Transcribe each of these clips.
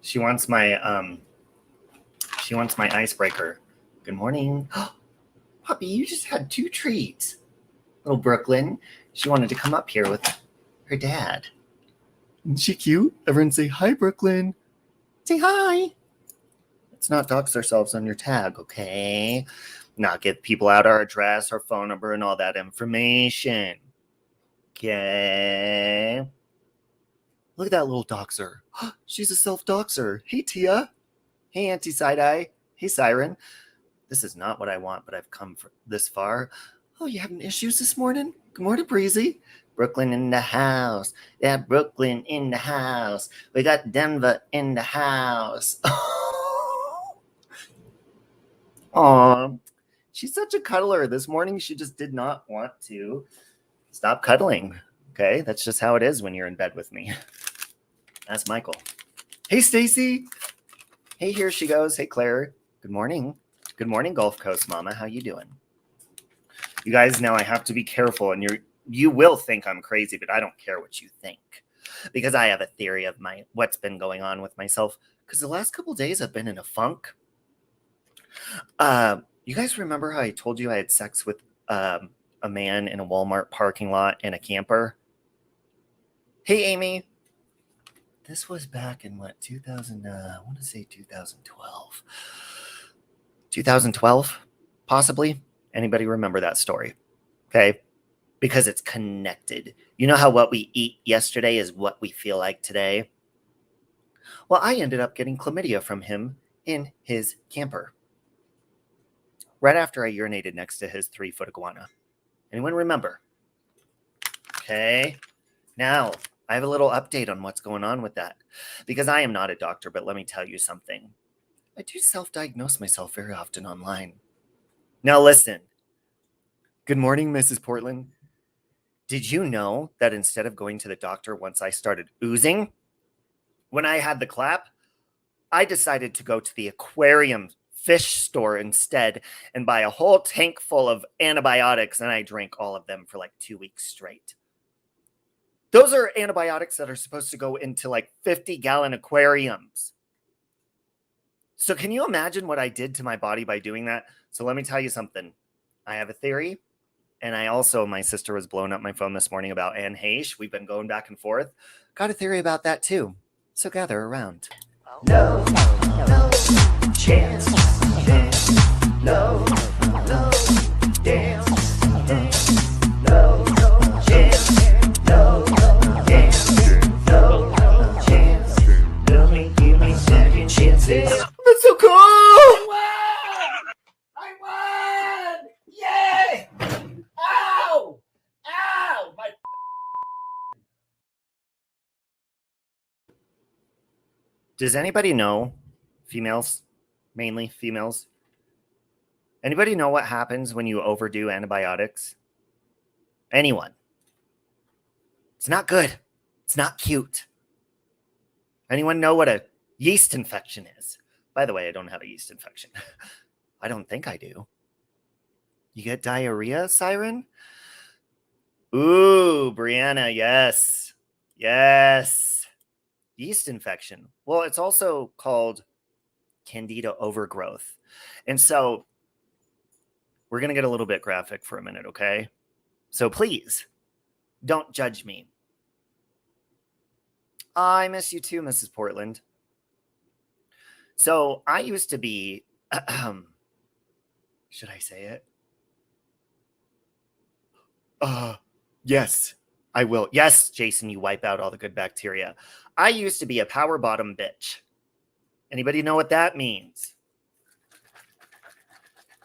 She wants my icebreaker. Good morning. Puppy, you just had 2 treats. Little Brooklyn. She wanted to come up here with her dad. Isn't she cute? Everyone say hi, Brooklyn. Say hi. Let's not dox ourselves on your tag, okay? Not get people out our address, our phone number, and all that information. Okay. Look at that little doxer. She's a self-doxer. Hey, Tia. Hey, Auntie Side-Eye. Hey, Siren. This is not what I want, but I've come this far. Oh, you having issues this morning? Good morning, Breezy. Brooklyn in the house. Yeah, Brooklyn in the house. We got Denver in the house. Aw, she's such a cuddler. This morning, she just did not want to stop cuddling. Okay, that's just how it is when you're in bed with me. That's Michael. Hey, Stacy. Hey, here she goes. Hey, Claire. Good morning. Good morning, Gulf Coast Mama. How you doing? You guys, now I have to be careful, and you will think I'm crazy, but I don't care what you think, because I have a theory of what's been going on with myself. Because the last couple of days I've been in a funk. You guys remember how I told you I had sex with a man in a Walmart parking lot in a camper? Hey, Amy. This was back in what, 2000? I want to say 2012. 2012, possibly. Anybody remember that story? Okay, because it's connected. You know how what we eat yesterday is what we feel like today? Well, I ended up getting chlamydia from him in his camper right after I urinated next to his 3-foot iguana. Anyone remember? Okay, now I have a little update on what's going on with that, because I am not a doctor, but let me tell you something. I do self-diagnose myself very often online. Now listen. Good morning, Mrs. Portland. Did you know that instead of going to the doctor once I started oozing, when I had the clap, I decided to go to the aquarium fish store instead and buy a whole tank full of antibiotics, and I drank all of them for like 2 weeks straight. Those are antibiotics that are supposed to go into like 50-gallon aquariums. So can you imagine what I did to my body by doing that? So let me tell you something. I have a theory. And my sister was blowing up my phone this morning about Anne Heche. We've been going back and forth. Got a theory about that too. So gather around. No chance. No dance. No chance. No dance. No chance. Give me second chances. That's so cool! I won! Yay! Ow! Ow! My Does anybody know, females, mainly females, anybody know what happens when you overdo antibiotics? Anyone? It's not good. It's not cute. Anyone know what a yeast infection is? By the way, I don't have a yeast infection. I don't think I do. You get diarrhea, Siren? Ooh, Brianna, yes. Yes. Yeast infection. Well, it's also called candida overgrowth. And so we're going to get a little bit graphic for a minute, okay? So please, don't judge me. I miss you too, Mrs. Portland. So I used to be, should I say it? Yes, I will. Yes, Jason, you wipe out all the good bacteria. I used to be a power bottom bitch. Anybody know what that means?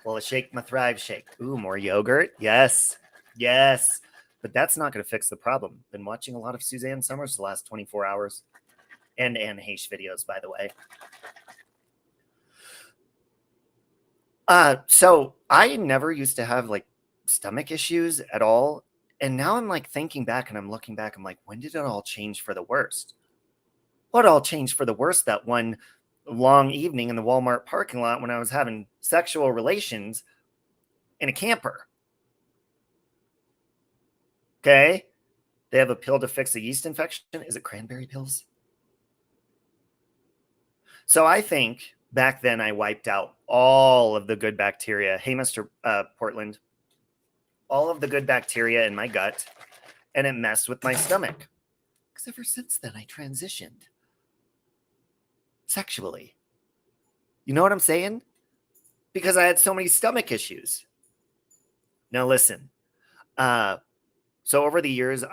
Well, a shake my thrive shake. Ooh, more yogurt. Yes. Yes. But that's not going to fix the problem. Been watching a lot of Suzanne Summers the last 24 hours. And Anne Heche videos, by the way. So I never used to have like stomach issues at all. And now I'm like thinking back and I'm looking back. I'm like, when did it all change for the worst? What all changed for the worst that one long evening in the Walmart parking lot when I was having sexual relations in a camper? Okay. They have a pill to fix a yeast infection. Is it cranberry pills? So I think back then I wiped out all of the good bacteria. Hey, Mr. Portland, all of the good bacteria in my gut, and it messed with my stomach. Because ever since then, I transitioned sexually. You know what I'm saying? Because I had so many stomach issues. Now listen. So over the years,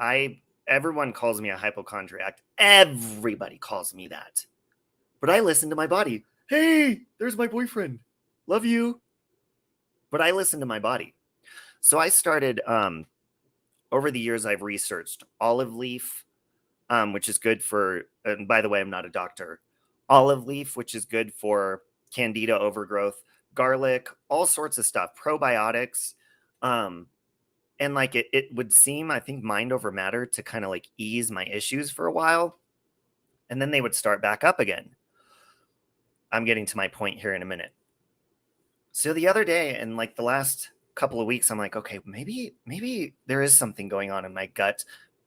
everyone calls me a hypochondriac. Everybody calls me that. But I listen to my body. Hey, there's my boyfriend. Love you. But I listen to my body. So I started, over the years, I've researched olive leaf, which is good for, and by the way, I'm not a doctor. Olive leaf, which is good for candida overgrowth, garlic, all sorts of stuff, probiotics. And like it would seem, I think, mind over matter to kind of like ease my issues for a while. And then they would start back up again. I'm getting to my point here in a minute. So the other day, and like the last couple of weeks, I'm like, okay, maybe there is something going on in my gut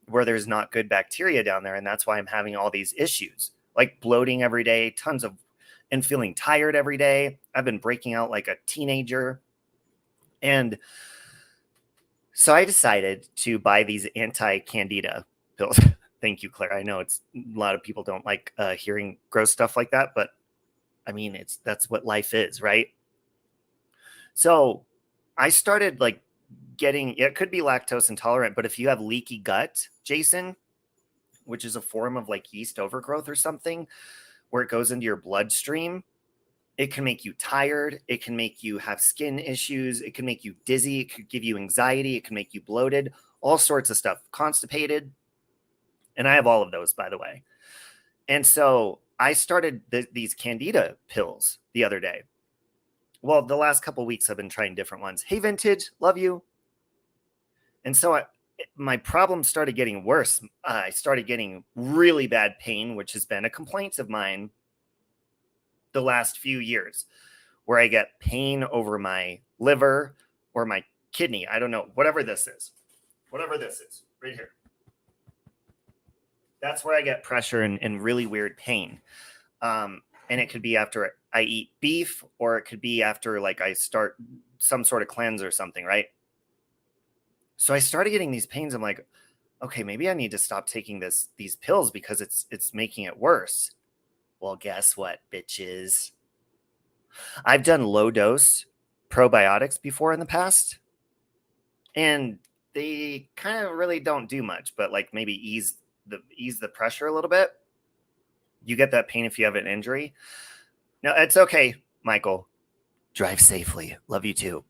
where there's not good bacteria down there. And that's why I'm having all these issues, like bloating every day, and feeling tired every day. I've been breaking out like a teenager. And so I decided to buy these anti-candida pills. Thank you, Claire. I know a lot of people don't like hearing gross stuff like that, but I mean, that's what life is, right? So I started like it could be lactose intolerant, but if you have leaky gut, Jason, which is a form of like yeast overgrowth or something, where it goes into your bloodstream, it can make you tired. It can make you have skin issues. It can make you dizzy. It could give you anxiety. It can make you bloated, all sorts of stuff, constipated. And I have all of those, by the way. And so I started these candida pills the other day. Well, the last couple of weeks I've been trying different ones. Hey, Vintage, love you. And so my problem started getting worse. I started getting really bad pain, which has been a complaint of mine the last few years, where I get pain over my liver or my kidney. I don't know, whatever this is, right here. That's where I get pressure and really weird pain. And it could be after I eat beef, or it could be after like I start some sort of cleanse or something, right? So I started getting these pains. I'm like, okay, maybe I need to stop taking these pills because it's making it worse. Well, guess what, bitches? I've done low dose probiotics before in the past, and they kind of really don't do much, but like maybe ease the pressure a little bit. You get that pain if you have an injury. No, it's okay, Michael. Drive safely. Love you too.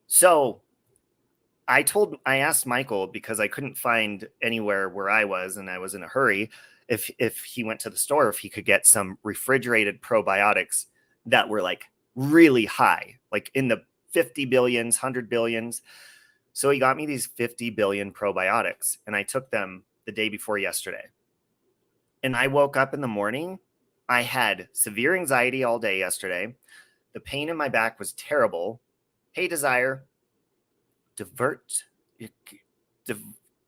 So I asked Michael, because I couldn't find anywhere where I was and I was in a hurry, if he went to the store, if he could get some refrigerated probiotics that were like really high, like in the 50 billions, 100 billions. So he got me these 50 billion probiotics, and I took them the day before yesterday. And I woke up in the morning. I had severe anxiety all day yesterday. The pain in my back was terrible. Hey, Desire.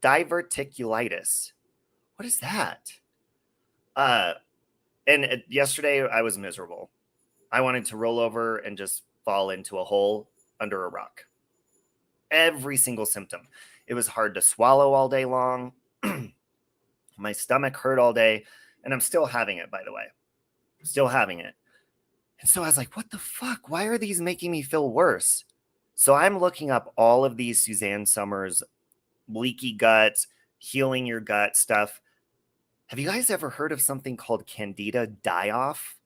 Diverticulitis. What is that? And yesterday I was miserable. I wanted to roll over and just fall into a hole under a rock. Every single symptom. It was hard to swallow all day long. My stomach hurt all day, and I'm still having it, by the way. Still having it. And so I was like, what the fuck? Why are these making me feel worse? So I'm looking up all of these Suzanne Summers leaky gut, healing your gut stuff. Have you guys ever heard of something called Candida die-off?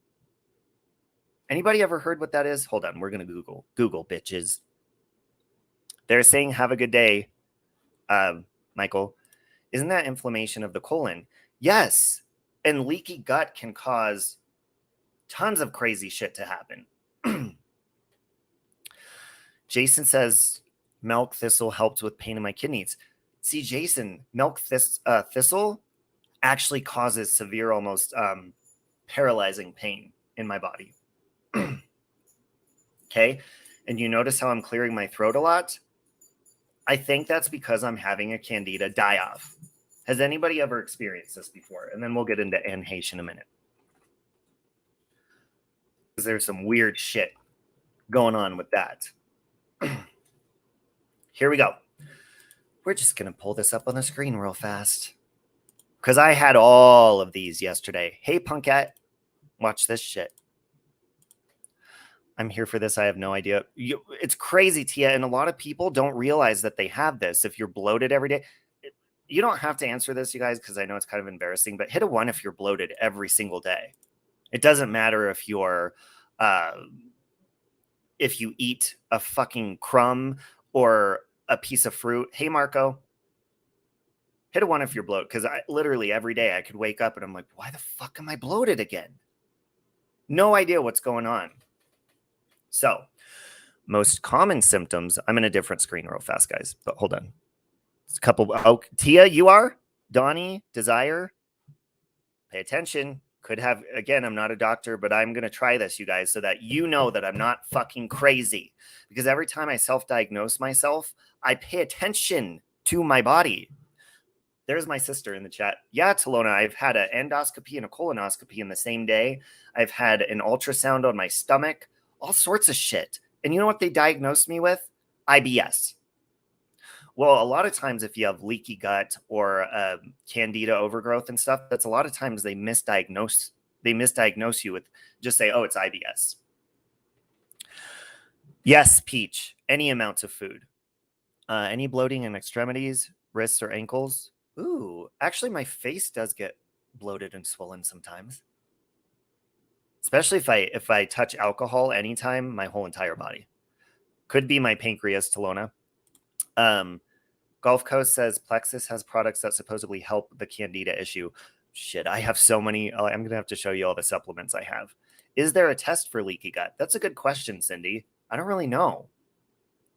Anybody ever heard what that is? Hold on, we're going to Google, bitches. They're saying, have a good day, Michael. Isn't that inflammation of the colon? Yes. And leaky gut can cause tons of crazy shit to happen. Jason says, milk thistle helps with pain in my kidneys. See, Jason, milk thistle actually causes severe, almost paralyzing pain in my body. Okay. And you notice how I'm clearing my throat a lot? I think that's because I'm having a candida die-off. Has anybody ever experienced this before? And then we'll get into Heche in a minute. there's some weird shit going on with that. Here we go. We're just going to pull this up on the screen real fast because I had all of these yesterday. Hey, Punkette, watch this shit. I'm here for this. I have no idea. It's crazy, Tia, and a lot of people don't realize that they have this. If you're bloated every day, you don't have to answer this, you guys, because I know it's kind of embarrassing, but hit a 1 if you're bloated every single day. It doesn't matter if you're, if you eat a fucking crumb or a piece of fruit. Hey, Marco, hit a 1 if you're bloated, because I literally every day I could wake up and I'm like, why the fuck am I bloated again? No idea what's going on. So, most common symptoms. I'm in a different screen real fast, guys, but hold on. It's a couple. Oh, Tia, you are? Donnie, Desire? Pay attention. Could have, again, I'm not a doctor, but I'm going to try this, you guys, so that you know that I'm not fucking crazy. Because every time I self-diagnose myself, I pay attention to my body. There's my sister in the chat. Yeah, Talona, I've had an endoscopy and a colonoscopy in the same day. I've had an ultrasound on my stomach, all sorts of shit. And you know what they diagnosed me with? IBS. Well, a lot of times if you have leaky gut or candida overgrowth and stuff, that's a lot of times they misdiagnose you with just say, oh, it's IBS. Yes, Peach, any amounts of food. Any bloating in extremities, wrists or ankles? Ooh, actually my face does get bloated and swollen sometimes. Especially if I touch alcohol anytime, my whole entire body. Could be my pancreas, Talona. Gulf Coast says Plexus has products that supposedly help the candida issue. Shit, I have so many. I'm going to have to show you all the supplements I have. Is there a test for leaky gut? That's a good question, Cindy. I don't really know.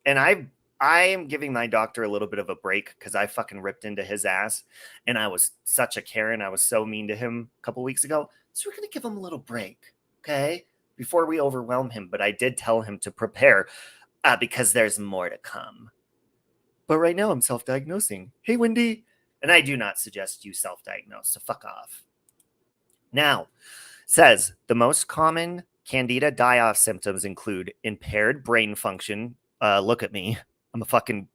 And I am giving my doctor a little bit of a break because I fucking ripped into his ass. And I was such a Karen. I was so mean to him a couple weeks ago. So we're going to give him a little break, okay? Before we overwhelm him. But I did tell him to prepare because there's more to come. But right now I'm self-diagnosing. Hey, Wendy. And I do not suggest you self-diagnose, so fuck off. Now, says the most common candida die-off symptoms include impaired brain function. Look at me. I'm a fucking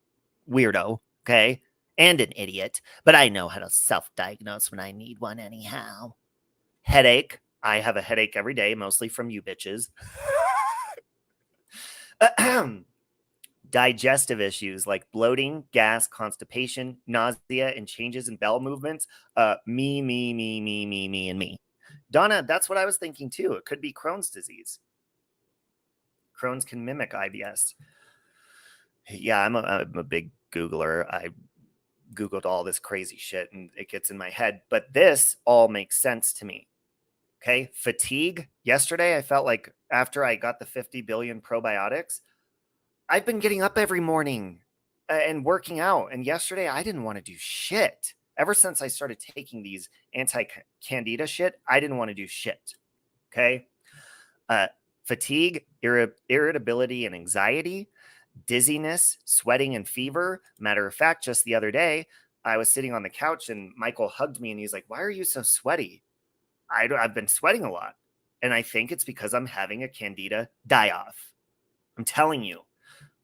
weirdo, okay? And an idiot. But I know how to self-diagnose when I need one anyhow. Headache. I have a headache every day, mostly from you bitches. Digestive issues like bloating, gas, constipation, nausea, and changes in bowel movements. Me, and me. Donna, that's what I was thinking too. It could be Crohn's disease. Crohn's can mimic IBS. Yeah, I'm a big Googler. I Googled all this crazy shit and it gets in my head. But this all makes sense to me. Okay, fatigue. Yesterday, I felt like after I got the 50 billion probiotics, I've been getting up every morning and working out. And yesterday, I didn't want to do shit. Ever since I started taking these anti-candida shit, I didn't want to do shit. Okay? Fatigue, irritability, and anxiety, dizziness, sweating, and fever. Matter of fact, just the other day, I was sitting on the couch and Michael hugged me and he's like, why are you so sweaty? I've been sweating a lot. And I think it's because I'm having a candida die-off. I'm telling you.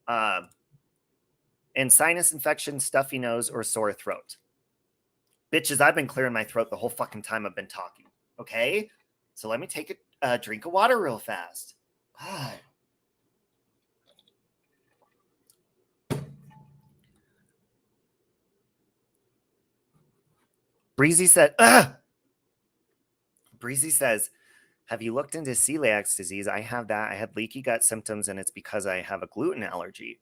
And sinus infection, stuffy nose, or sore throat. Bitches, I've been clearing my throat the whole fucking time I've been talking. Okay? So let me take a drink of water real fast. God. Breezy said, Breezy says, have you looked into celiac disease? I have that. I had leaky gut symptoms, and it's because I have a gluten allergy.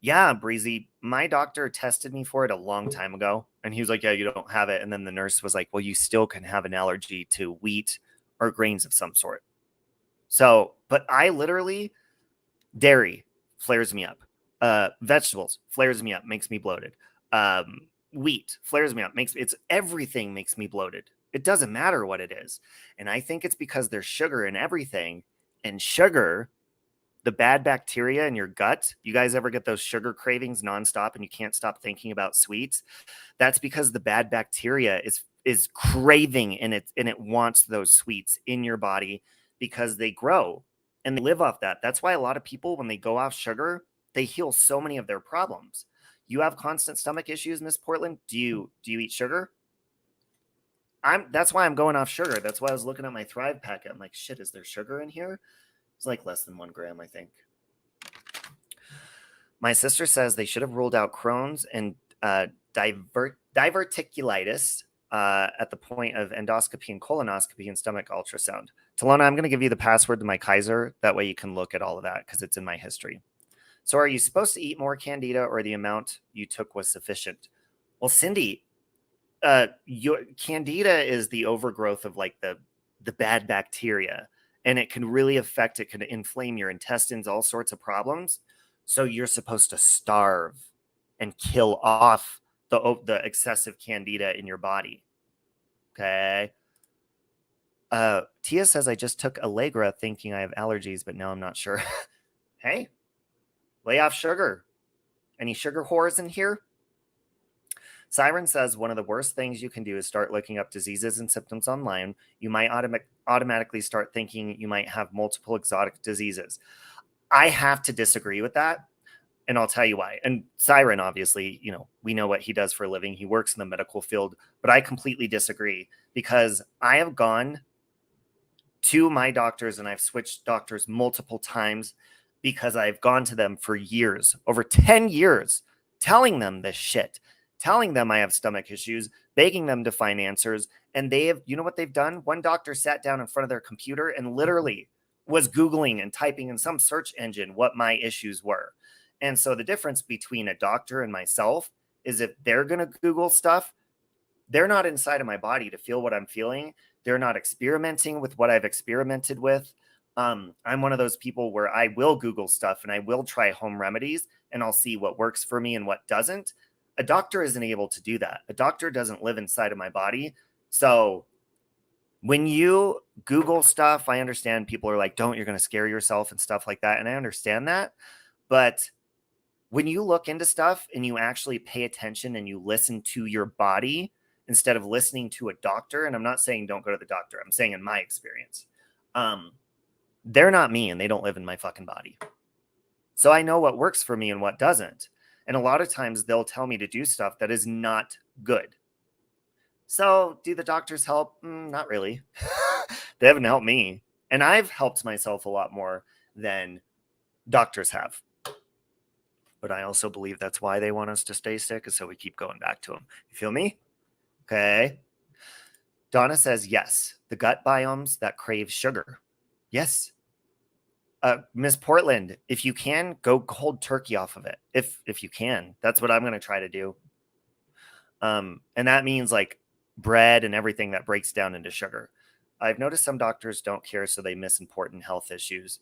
Yeah, Breezy, my doctor tested me for it a long time ago, and he was like, yeah, you don't have it. And then the nurse was like, well, you still can have an allergy to wheat or grains of some sort. So, but I literally, dairy flares me up. Vegetables flares me up, makes me bloated. Wheat flares me up, everything makes me bloated. It doesn't matter what it is. And I think it's because there's sugar in everything. And sugar, the bad bacteria in your gut, you guys ever get those sugar cravings nonstop and you can't stop thinking about sweets? That's because the bad bacteria is craving and it wants those sweets in your body because they grow and they live off that. That's why a lot of people, when they go off sugar, they heal so many of their problems. You have constant stomach issues, Miss Portland. Do you eat sugar? That's why I'm going off sugar. That's why I was looking at my Thrive packet. I'm like, shit, is there sugar in here? It's like less than 1 gram, I think. My sister says they should have ruled out Crohn's and diverticulitis at the point of endoscopy and colonoscopy and stomach ultrasound. Talona, I'm going to give you the password to my Kaiser. That way you can look at all of that because it's in my history. So are you supposed to eat more Candida or the amount you took was sufficient? Well, Cindy, your Candida is the overgrowth of like the bad bacteria, and it can really affect, it can inflame your intestines, all sorts of problems. So you're supposed to starve and kill off the excessive Candida in your body. Okay. Tia says, I just took Allegra thinking I have allergies, but now I'm not sure. Hey, lay off sugar. Any sugar whores in here? Siren says one of the worst things you can do is start looking up diseases and symptoms online. You might automatically start thinking you might have multiple exotic diseases. I have to disagree with that, and I'll tell you why. And Siren, obviously, we know what he does for a living. He works in the medical field, but I completely disagree because I have gone to my doctors and I've switched doctors multiple times because I've gone to them for years, over 10 years, telling them this shit, telling them I have stomach issues, begging them to find answers. And they have, you know what they've done? One doctor sat down in front of their computer and literally was Googling and typing in some search engine what my issues were. And so the difference between a doctor and myself is if they're going to Google stuff, they're not inside of my body to feel what I'm feeling. They're not experimenting with what I've experimented with. I'm one of those people where I will Google stuff and I will try home remedies and I'll see what works for me and what doesn't. A doctor isn't able to do that. A doctor doesn't live inside of my body. So when you Google stuff, I understand people are like, you're going to scare yourself and stuff like that. And I understand that. But when you look into stuff and you actually pay attention and you listen to your body instead of listening to a doctor, and I'm not saying don't go to the doctor, I'm saying in my experience, they're not me and they don't live in my fucking body. So I know what works for me and what doesn't. And a lot of times they'll tell me to do stuff that is not good. So do the doctors help? Not really. They haven't helped me. And I've helped myself a lot more than doctors have. But I also believe that's why they want us to stay sick, is so we keep going back to them. You feel me? Okay. Donna says, yes, the gut biomes that crave sugar. Yes. Miss Portland, if you can, go cold turkey off of it. If you can. That's what I'm going to try to do. And that means like bread and everything that breaks down into sugar. I've noticed some doctors don't care, so they miss important health issues.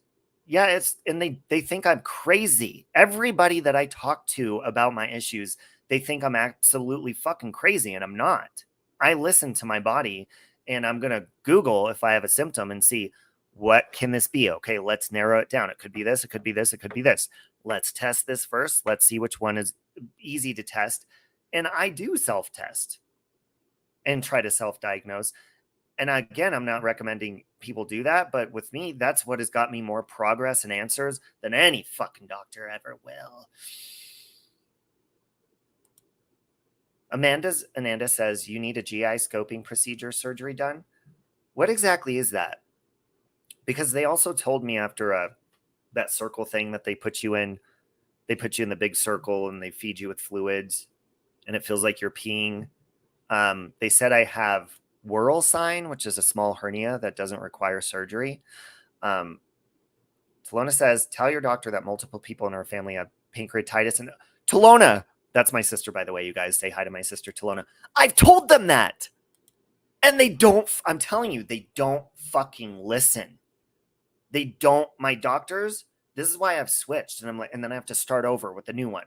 Yeah, and they think I'm crazy. Everybody that I talk to about my issues, they think I'm absolutely fucking crazy, and I'm not. I listen to my body, and I'm going to Google if I have a symptom and see, what can this be? Okay, let's narrow it down. It could be this, it could be this, it could be this. Let's test this first. Let's see which one is easy to test. And I do self-test and try to self-diagnose. And again, I'm not recommending people do that, but with me, that's what has got me more progress and answers than any fucking doctor ever will. Ananda says, you need a GI scoping procedure surgery done. What exactly is that? Because they also told me after that circle thing that they put you in the big circle and they feed you with fluids and it feels like you're peeing. They said I have Whirl sign, which is a small hernia that doesn't require surgery. Talona says, tell your doctor that multiple people in our family have pancreatitis. And Talona, that's my sister, by the way. You guys say hi to my sister, Talona. I've told them that. And they don't, I'm telling you, they don't fucking listen. They don't, my doctors, this is why I've switched. And I'm like, and then I have to start over with a new one.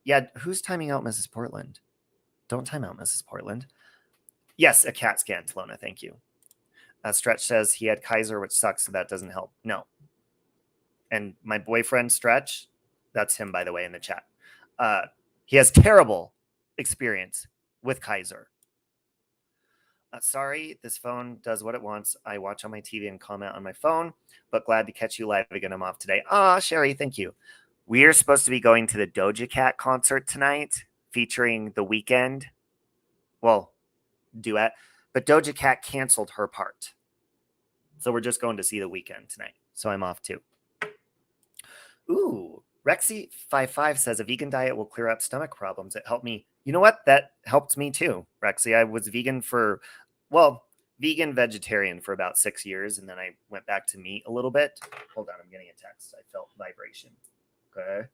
Yeah, who's timing out Mrs. Portland? Don't time out Mrs. Portland. Yes, a CAT scan, Talona. Thank you. Stretch says he had Kaiser, which sucks, so that doesn't help. No. And my boyfriend, Stretch, that's him, by the way, in the chat. He has terrible experience with Kaiser. Sorry, this phone does what it wants. I watch on my TV and comment on my phone, but glad to catch you live again. I'm off today. Ah, Sherry, thank you. We're supposed to be going to the Doja Cat concert tonight featuring The Weeknd. Well, duet. But Doja Cat canceled her part. So we're just going to see The Weeknd tonight. So I'm off too. Ooh, Rexy55 says a vegan diet will clear up stomach problems. It helped me. You know what? That helped me too, Rexy. I was vegan vegan vegetarian for about 6 years, and then I went back to meat a little bit. Hold on, I'm getting a text. I felt vibration. Okay.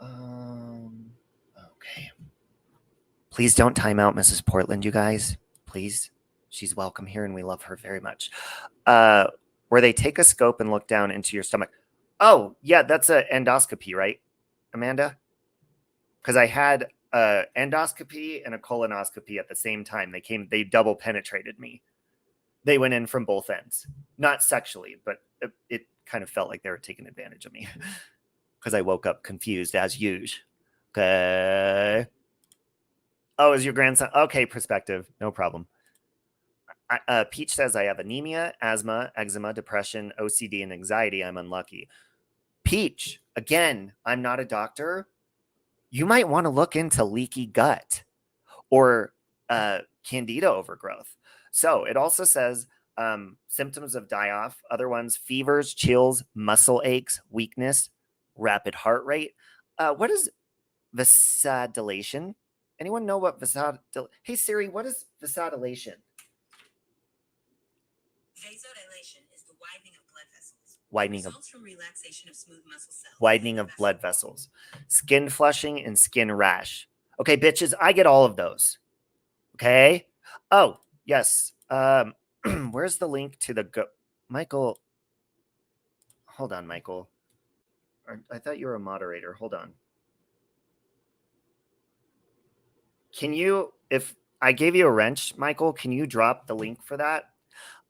Okay. Please don't time out Mrs. Portland, you guys. Please. She's welcome here, and we love her very much. Where they take a scope and look down into your stomach. Oh, yeah, that's an endoscopy, right, Amanda? Because I had an endoscopy and a colonoscopy at the same time. They double penetrated me. They went in from both ends. Not sexually, but it kind of felt like they were taking advantage of me. Because I woke up confused as usual. Okay. Oh, is your grandson? Okay, perspective. No problem. Peach says, I have anemia, asthma, eczema, depression, OCD, and anxiety. I'm unlucky. Peach, again, I'm not a doctor. You might want to look into leaky gut or candida overgrowth. So it also says symptoms of die-off, other ones, fevers, chills, muscle aches, weakness, rapid heart rate. What is vasodilation? Anyone know what vasodilation? Hey Siri, what is vasodilation? Vasodilation is the widening of blood vessels. Results from relaxation of smooth muscle cells. Widening of blood vessels. Skin flushing and skin rash. Okay, bitches, I get all of those. Okay. Oh, yes. Where's the link to the Michael? Hold on, Michael. I thought you were a moderator. Hold on. Can you, if I gave you a wrench, Michael, can you drop the link for that?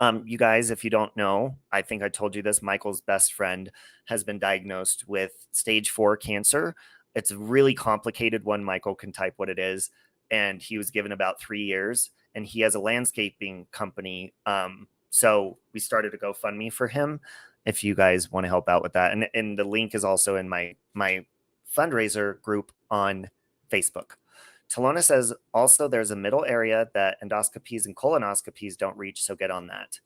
You guys, if you don't know, I think I told you this, Michael's best friend has been diagnosed with stage 4 cancer. It's a really complicated one. Michael can type what it is. And he was given about 3 years, and he has a landscaping company. So we started a GoFundMe for him if you guys want to help out with that. And the link is also in my fundraiser group on Facebook. Talona says, also, there's a middle area that endoscopies and colonoscopies don't reach, so get on that.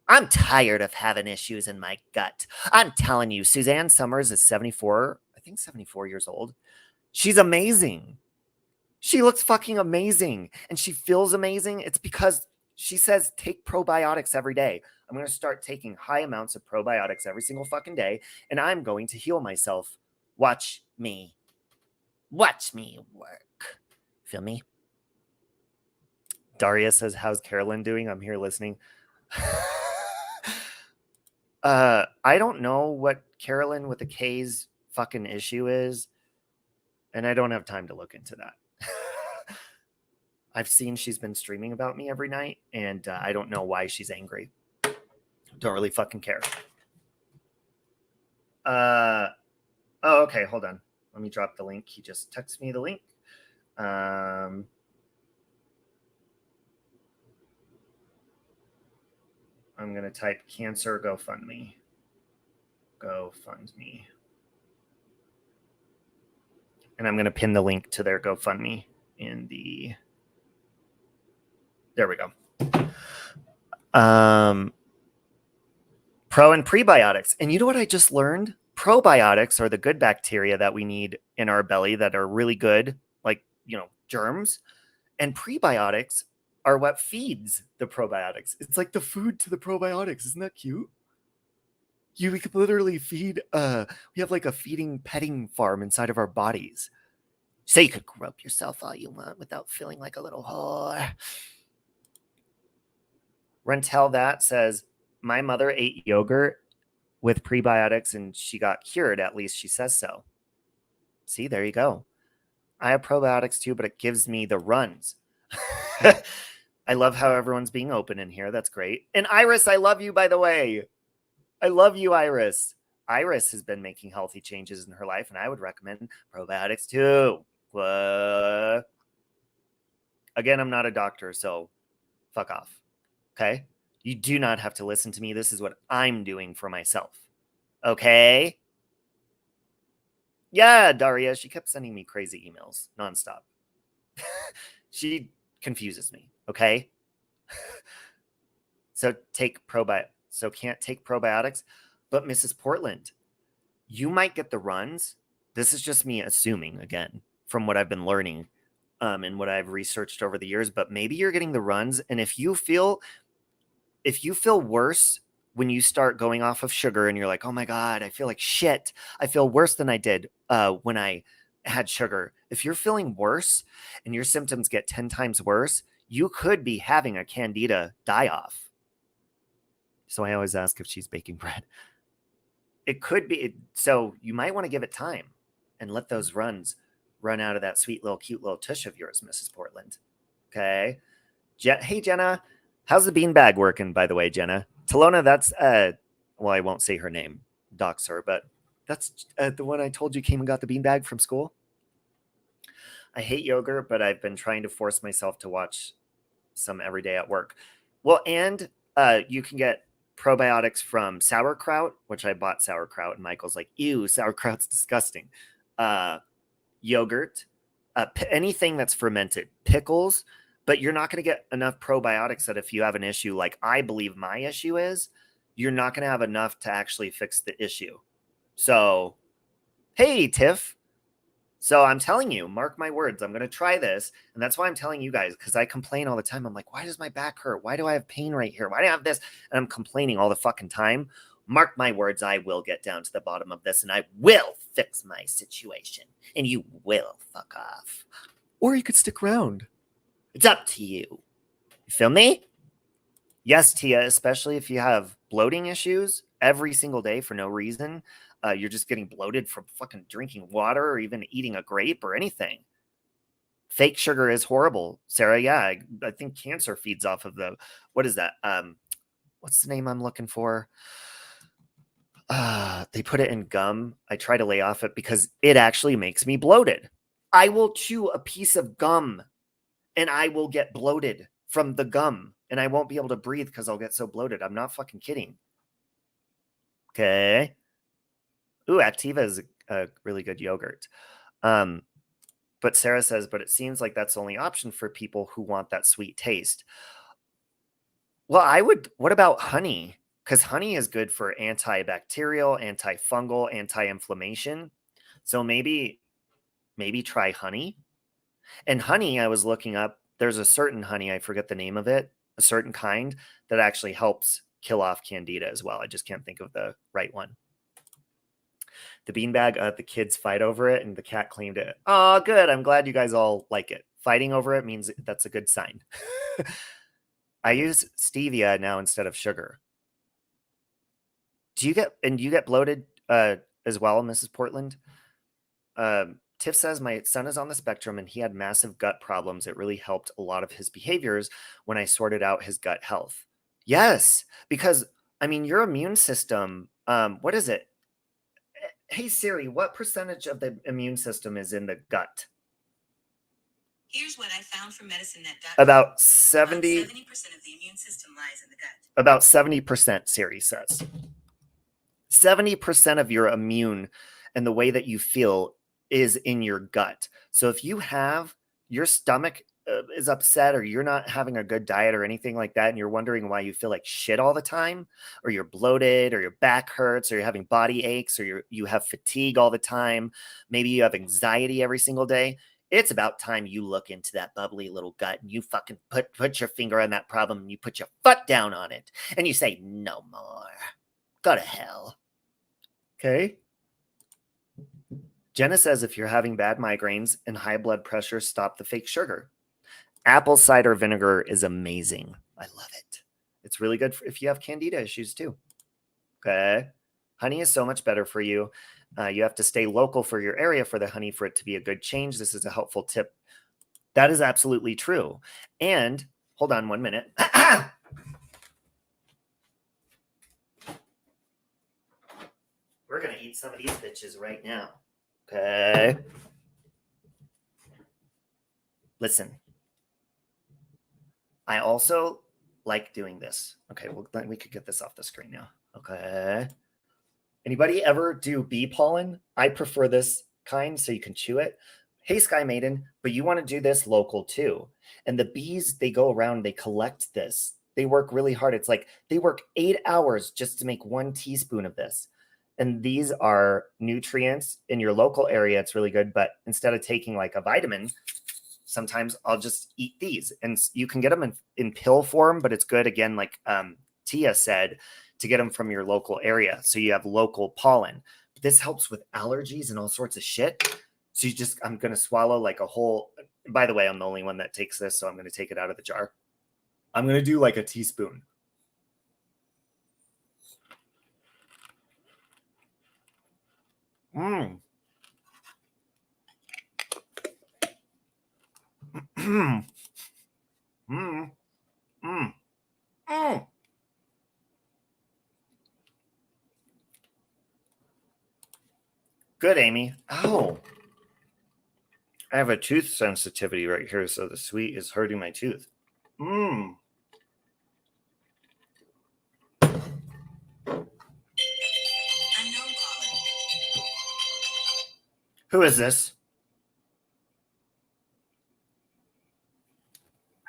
I'm tired of having issues in my gut. I'm telling you, Suzanne Summers is 74, I think 74 years old. She's amazing. She looks fucking amazing, and she feels amazing. It's because she says, take probiotics every day. I'm going to start taking high amounts of probiotics every single fucking day, and I'm going to heal myself. Watch me. Watch me work. Feel me? Daria says, how's Carolyn doing? I'm here listening. I don't know what Carolyn with a K's fucking issue is, and I don't have time to look into that. I've seen she's been streaming about me every night, and I don't know why she's angry. Don't really fucking care. Oh, okay, hold on. Let me drop the link. He just texted me the link. I'm going to type cancer GoFundMe. GoFundMe. And I'm going to pin the link to their GoFundMe in the... There we go. Pro and prebiotics. And you know what I just learned? Probiotics are the good bacteria that we need in our belly that are really good, like, germs. And prebiotics are what feeds the probiotics. It's like the food to the probiotics. Isn't that cute? We could literally feed, we have like a feeding petting farm inside of our bodies. So you could grope yourself all you want without feeling like a little whore. Rentel that says, my mother ate yogurt with prebiotics and she got cured. At least she says so. See, there you go. I have probiotics too, but it gives me the runs. I love how everyone's being open in here. That's great. And Iris, I love you, by the way. I love you, Iris. Iris has been making healthy changes in her life, and I would recommend probiotics too. Again, I'm not a doctor, so fuck off. Okay? You do not have to listen to me. This is what I'm doing for myself. Okay? Yeah, Daria, she kept sending me crazy emails nonstop. She confuses me, okay? So can't take probiotics. But Mrs. Portland, you might get the runs. This is just me assuming, again, from what I've been learning and what I've researched over the years, but maybe you're getting the runs. And if you feel worse when you start going off of sugar and you're like, oh my God, I feel like shit. I feel worse than I did when I had sugar. If you're feeling worse and your symptoms get 10 times worse, you could be having a candida die-off. So I always ask if she's baking bread. It could be. So you might want to give it time and let those runs run out of that sweet little cute little tush of yours, Mrs. Portland. Okay. Hey, Jenna. How's the beanbag working, by the way, Jenna? Talona, that's, well, I won't say her name, dox her, but that's the one I told you came and got the beanbag from school. I hate yogurt, but I've been trying to force myself to watch some every day at work. Well, and you can get probiotics from sauerkraut, which I bought sauerkraut, and Michael's like, ew, sauerkraut's disgusting. Yogurt, anything that's fermented, pickles, but you're not going to get enough probiotics that if you have an issue like I believe my issue is, you're not going to have enough to actually fix the issue. So, hey, Tiff. So I'm telling you, mark my words, I'm going to try this. And that's why I'm telling you guys, because I complain all the time. I'm like, why does my back hurt? Why do I have pain right here? Why do I have this? And I'm complaining all the fucking time. Mark my words, I will get down to the bottom of this and I will fix my situation. And you will fuck off. Or you could stick around. It's up to you. You feel me? Yes, Tia, especially if you have bloating issues every single day for no reason. You're just getting bloated from fucking drinking water or even eating a grape or anything. Fake sugar is horrible. Sarah, yeah, I think cancer feeds off of what is that? What's the name I'm looking for? They put it in gum. I try to lay off it because it actually makes me bloated. I will chew a piece of gum and I will get bloated from the gum and I won't be able to breathe because I'll get so bloated. I'm not fucking kidding. Okay. Ooh, Activa is a really good yogurt. But Sarah says, but it seems like that's the only option for people who want that sweet taste. Well, what about honey? Because honey is good for antibacterial, antifungal, anti-inflammation. So maybe try honey. And honey, I was looking up, there's a certain honey, I forget the name of it, a certain kind that actually helps kill off candida as well. I just can't think of the right one. The beanbag, the kids fight over it and the cat claimed it. Oh, good. I'm glad you guys all like it. Fighting over it means that's a good sign. I use stevia now instead of sugar. Do you get bloated as well, Mrs. Portland? Tiff says, my son is on the spectrum and he had massive gut problems. It really helped a lot of his behaviors when I sorted out his gut health. Yes, because, I mean, your immune system, what is it? Hey, Siri, what percentage of the immune system is in the gut? Here's what I found from medicinenet.com. About 70% of the immune system lies in the gut. About 70%, Siri says. 70% of your immune and the way that you feel is in your gut. So if you have your stomach is upset or you're not having a good diet or anything like that, and you're wondering why you feel like shit all the time, or you're bloated, or your back hurts, or you're having body aches, or you have fatigue all the time, maybe you have anxiety every single day, it's about time you look into that bubbly little gut and you fucking put your finger on that problem and you put your foot down on it and you say, no more. Go to hell. Okay. Jenna says if you're having bad migraines and high blood pressure, stop the fake sugar. Apple cider vinegar is amazing. I love it. It's really good if you have candida issues too. Okay. Honey is so much better for you. You have to stay local for your area for the honey for it to be a good change. This is a helpful tip. That is absolutely true. And hold on 1 minute. We're going to eat some of these bitches right now. Okay. Listen. I also like doing this. Okay, well, we could get this off the screen now. Okay. Anybody ever do bee pollen? I prefer this kind so you can chew it. Hey, Sky Maiden, but you want to do this local too. And the bees, they go around, they collect this. They work really hard. It's like they work 8 hours just to make 1 teaspoon of this. And these are nutrients in your local area. It's really good. But instead of taking like a vitamin, sometimes I'll just eat these. And you can get them in pill form, but it's good, again, like Tia said, to get them from your local area. So you have local pollen. But this helps with allergies and all sorts of shit. So I'm going to swallow like a whole, by the way, I'm the only one that takes this, so I'm going to take it out of the jar. I'm going to do like a teaspoon. Mm. Mm. Mm. Mm. Mm. Good, Amy. Oh, I have a tooth sensitivity right here, so the sweet is hurting my tooth. Mmm. Unknown caller. Who is this?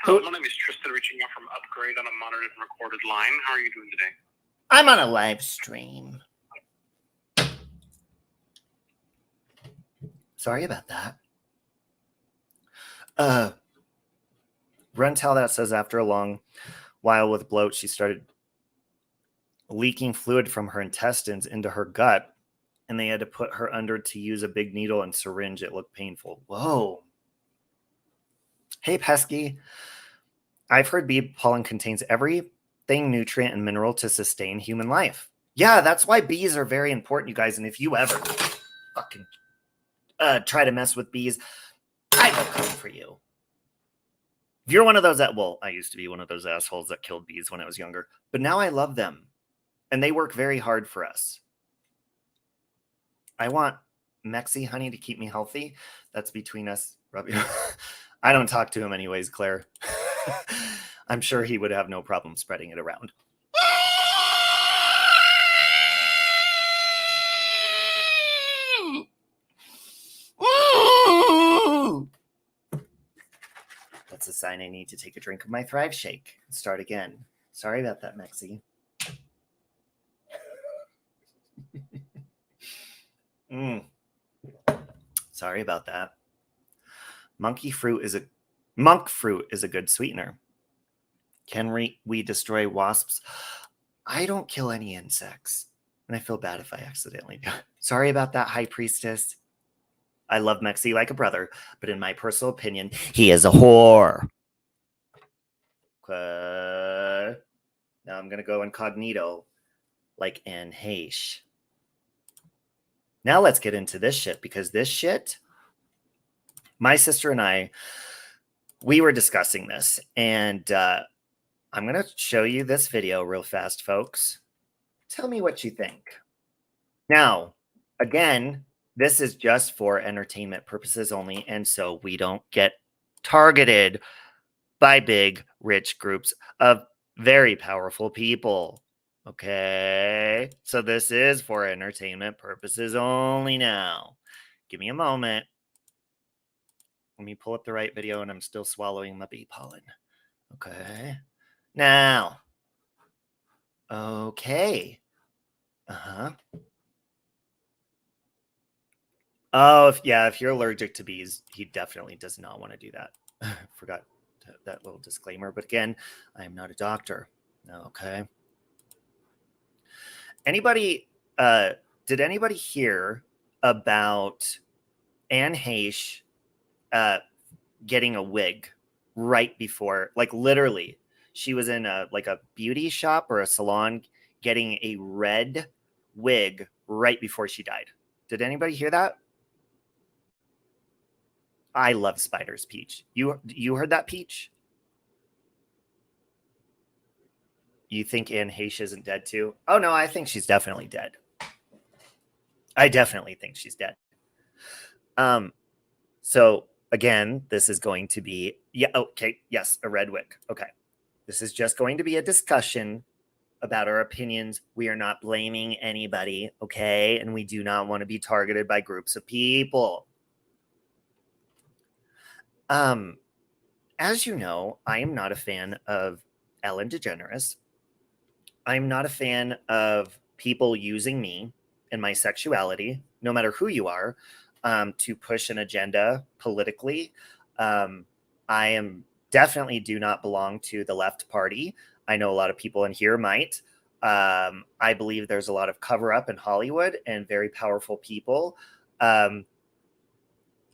Hello, my name is Tristan, reaching out from Upgrade on a monitored and recorded line. How are you doing today? I'm on a live stream. Sorry about that. Runtel that says after a long while with bloat, she started leaking fluid from her intestines into her gut, and they had to put her under to use a big needle and syringe. It looked painful. Whoa. Hey, Pesky. I've heard bee pollen contains everything nutrient and mineral to sustain human life. Yeah, that's why bees are very important, you guys. And if you ever fucking try to mess with bees, I will come for you. If you're one of those I used to be one of those assholes that killed bees when I was younger, but now I love them and they work very hard for us. I want Mexi honey to keep me healthy. That's between us, Robbie. I don't talk to him anyways, Claire. I'm sure he would have no problem spreading it around. That's a sign I need to take a drink of my Thrive Shake and start again. Sorry about that, Mexi. Sorry about that. Monk fruit is a good sweetener. Can we destroy wasps? I don't kill any insects, and I feel bad if I accidentally do. Sorry about that, High Priestess. I love Mexi like a brother, but in my personal opinion, he is a whore. Now I'm gonna go incognito like Anne Heche. Now let's get into this shit, because this shit, my sister and I, we were discussing this, and I'm going to show you this video real fast, folks. Tell me what you think. Now, again, this is just for entertainment purposes only, and so we don't get targeted by big, rich groups of very powerful people. Okay? So this is for entertainment purposes only now. Give me a moment. Let me pull up the right video, and I'm still swallowing my bee pollen. Okay. Now. Okay. Oh, if you're allergic to bees, he definitely does not want to do that. Forgot that little disclaimer. But again, I am not a doctor. Okay. Did anybody hear about Anne Heche getting a wig right before, like literally, she was in a beauty shop or a salon getting a red wig right before she died? Did anybody hear that? I love spiders, Peach. You heard that, Peach? You think Anne Heche isn't dead too? Oh no, I think she's definitely dead. I definitely think she's dead. So again, this is going to be, okay, yes, a red wig. Okay. This is just going to be a discussion about our opinions. We are not blaming anybody, okay? And we do not want to be targeted by groups of people. As you know, I am not a fan of Ellen DeGeneres. I'm not a fan of people using me and my sexuality, no matter who you are, to push an agenda politically. I am definitely do not belong to the left party. I know a lot of people in here might. I believe there's a lot of cover up in Hollywood and very powerful people.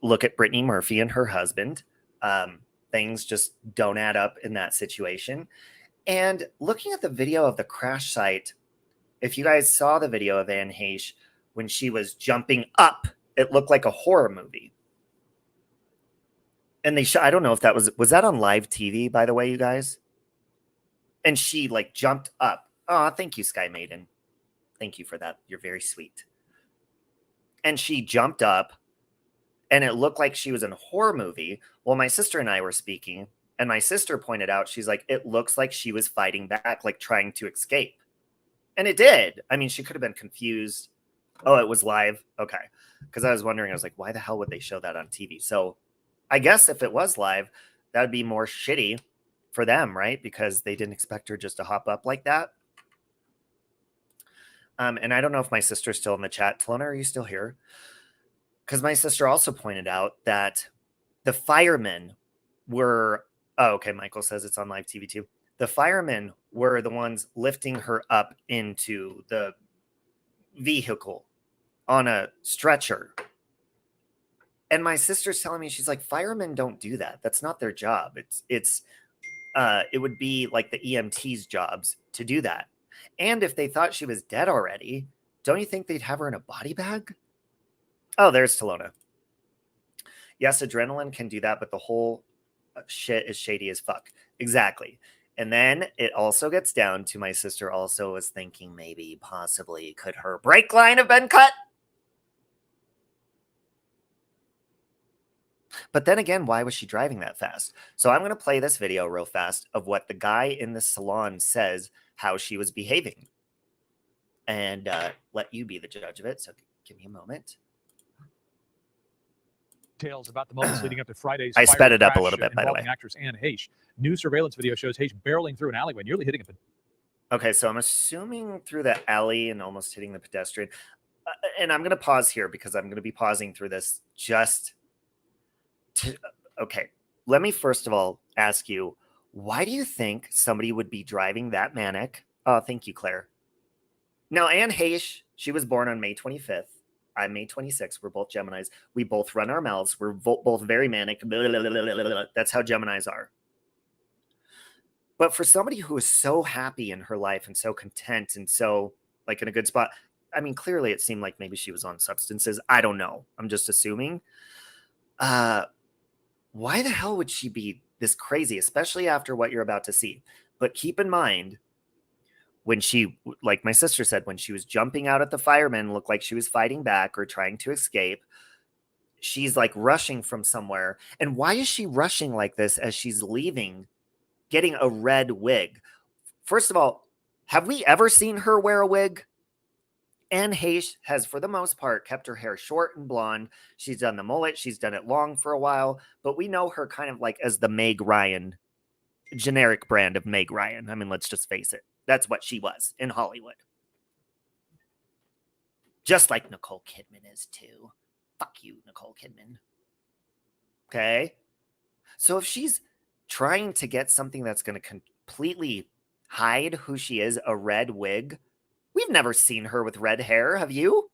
Look at Brittany Murphy and her husband. Things just don't add up in that situation. And looking at the video of the crash site, if you guys saw the video of Anne Heche when she was jumping up, it looked like a horror movie. And they I don't know if that was that on live TV, by the way, you guys? And she like jumped up. Oh, thank you, Sky Maiden. Thank you for that. You're very sweet. And she jumped up and it looked like she was in a horror movie. Well, my sister and I were speaking, and my sister pointed out, she's like, it looks like she was fighting back, like trying to escape. And it did. I mean, she could have been confused. Oh, it was live? Okay. Because I was wondering, I was like, why the hell would they show that on TV? So I guess if it was live, that would be more shitty for them, right? Because they didn't expect her just to hop up like that. And I don't know if my sister's still in the chat. Talona, are you still here? Because my sister also pointed out that the firemen were, oh, okay, Michael says it's on live TV too. The firemen were the ones lifting her up into the vehicle on a stretcher. And my sister's telling me, she's like, firemen don't do that. That's not their job. It would be like the EMT's jobs to do that. And if they thought she was dead already, don't you think they'd have her in a body bag? Oh, there's Talona. Yes, adrenaline can do that, but the whole shit is shady as fuck. Exactly. And then it also gets down to my sister also was thinking maybe, possibly, could her brake line have been cut? But then again, why was she driving that fast? So I'm going to play this video real fast of what the guy in the salon says, how she was behaving. And let you be the judge of it. So give me a moment. Details about the moments leading up to Friday's I sped it up a crash little bit, by the way. involving actress Anne Heche. New surveillance video shows Heche barreling through an alleyway, nearly hitting a Okay, so I'm assuming through the alley and almost hitting the pedestrian. And I'm going to pause here because I'm going to be pausing through this just to, okay, let me first of all ask you, why do you think somebody would be driving that manic? Oh, thank you, Claire. Now, Anne Heche, she was born on May 25th. I'm May 26th. We're both Geminis. We both run our mouths. We're both very manic. That's how Geminis are. But for somebody who is so happy in her life and so content and so like in a good spot, I mean, clearly it seemed like maybe she was on substances. I don't know. I'm just assuming. Why the hell would she be this crazy, especially after what you're about to see? But keep in mind, when she, like my sister said, when she was jumping out at the firemen, looked like she was fighting back or trying to escape. She's like rushing from somewhere. And why is she rushing like this as she's leaving, getting a red wig? First of all, have we ever seen her wear a wig? Anne Heche has, for the most part, kept her hair short and blonde. She's done the mullet. She's done it long for a while. But we know her kind of like as the Meg Ryan, generic brand of Meg Ryan. I mean, let's just face it. That's what she was in Hollywood. Just like Nicole Kidman is too. Fuck you, Nicole Kidman. Okay? So if she's trying to get something that's going to completely hide who she is, a red wig, we've never seen her with red hair, have you?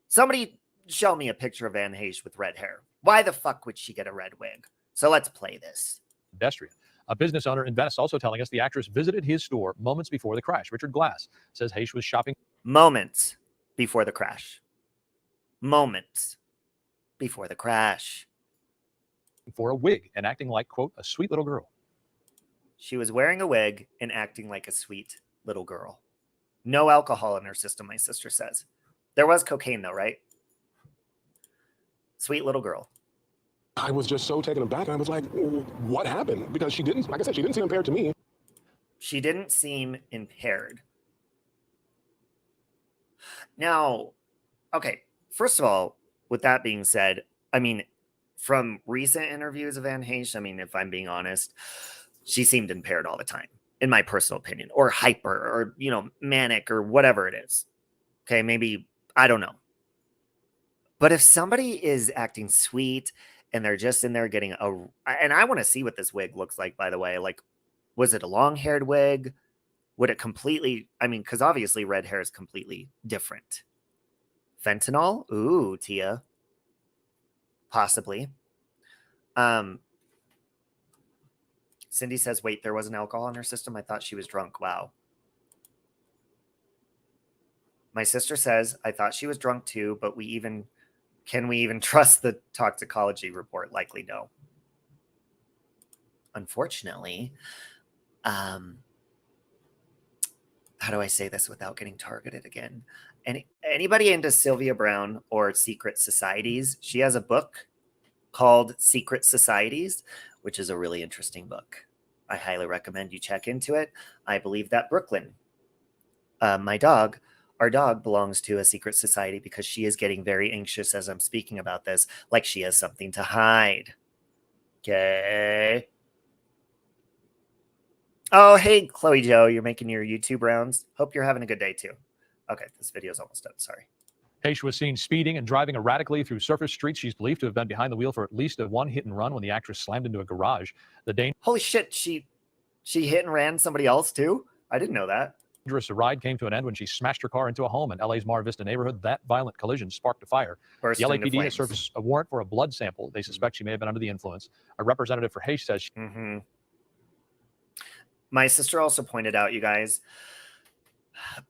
Somebody show me a picture of Anne Heche with red hair. Why the fuck would she get a red wig? So let's play this. pedestrian. A business owner in Venice also telling us the actress visited his store moments before the crash. Richard Glass says Heche was shopping Moments before the crash. Moments before the crash. for a wig and acting like, quote, a sweet little girl. She was wearing a wig and acting like a sweet little girl. No alcohol in her system, my sister says. There was cocaine, though, right? Sweet little girl. I was just so taken aback. I was like, what happened? Because she didn't, like I said, she didn't seem impaired to me. She didn't seem impaired. Now, okay, first of all, with that being said, I mean, from recent interviews of Anne Heche, I mean, if I'm being honest, she seemed impaired all the time, in my personal opinion, or hyper, or, you know, manic, or whatever it is. Okay, maybe, I don't know. But if somebody is acting sweet and they're just in there getting and I want to see what this wig looks like, by the way. Like, was it a long-haired wig? Would it completely, I mean, because obviously red hair is completely different. Fentanyl? Ooh, Tia. Possibly. Cindy says, wait, there wasn't alcohol in her system? I thought she was drunk. Wow. My sister says, I thought she was drunk too, but can we even trust the toxicology report? Likely no. Unfortunately, how do I say this without getting targeted again? Anybody into Sylvia Browne or secret societies? She has a book called Secret Societies, which is a really interesting book. I highly recommend you check into it. I believe that Brooklyn, our dog belongs to a secret society because she is getting very anxious as I'm speaking about this, like she has something to hide. Okay. Oh, hey, Chloe Joe, you're making your YouTube rounds. Hope you're having a good day too. Okay, this video's almost done. Sorry. Heche was seen speeding and driving erratically through surface streets. She's believed to have been behind the wheel for at least one hit and run when the actress slammed into a garage. The Holy shit, she hit and ran somebody else too? I didn't know that. dangerous ride came to an end when she smashed her car into a home in LA's Mar Vista neighborhood. That violent collision sparked a fire. Burst The into LAPD has flames. served a warrant for a blood sample. They suspect she may have been under the influence. A representative for Heche says My sister also pointed out, you guys,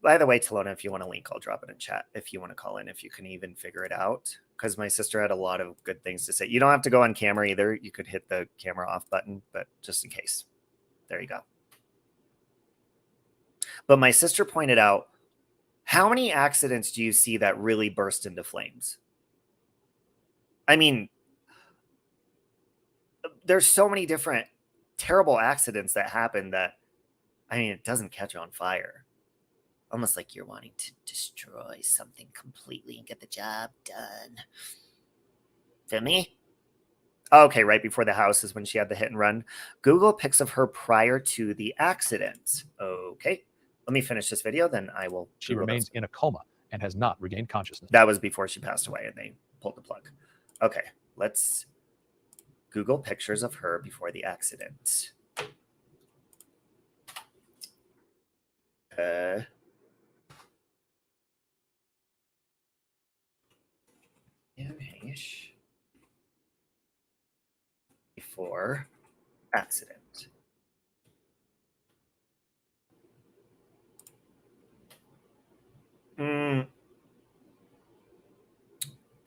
by the way, Talona, if you want a link, I'll drop it in chat. If you want to call in, if you can even figure it out, because my sister had a lot of good things to say. You don't have to go on camera either. You could hit the camera off button, but just in case. There you go. But my sister pointed out, how many accidents do you see that really burst into flames? I mean, there's so many different terrible accidents that happen that, I mean, it doesn't catch on fire. Almost like you're wanting to destroy something completely and get the job done. Feel me? Okay, right before the house is when she had the hit and run. Google pics of her prior to the accident. Okay, let me finish this video, then I will. she remains in a coma and has not regained consciousness. That was before she passed away and they pulled the plug. Okay, let's Google pictures of her before the accident. Heche before accident.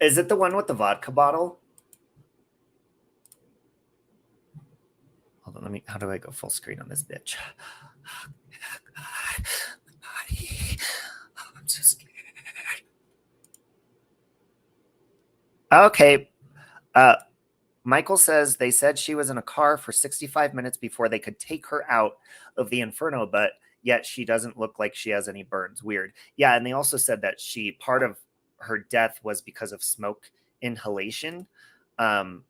Is it the one with the vodka bottle? Hold on, let me. How do I go full screen on this bitch? I'm so scared. Okay. Michael says they said she was in a car for 65 minutes before they could take her out of the inferno, but yet she doesn't look like she has any burns. Weird. Yeah, and they also said that part of her death was because of smoke inhalation. And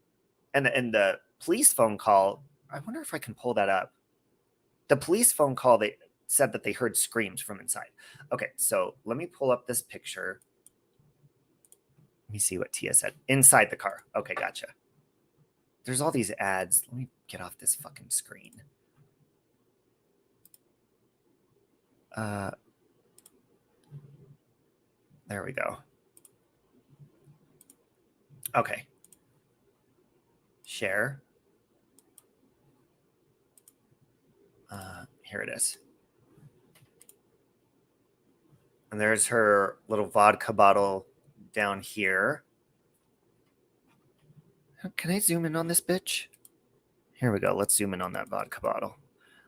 the police phone call, I wonder if I can pull that up. The police phone call, they said that they heard screams from inside. Okay, so let me pull up this picture. Let me see what Tia said. Inside the car. Okay, gotcha. There's all these ads. Let me get off this fucking screen. There we go. Okay. Share. Here it is. And there's her little vodka bottle down here. Can I zoom in on this bitch? Here we go. Let's zoom in on that vodka bottle.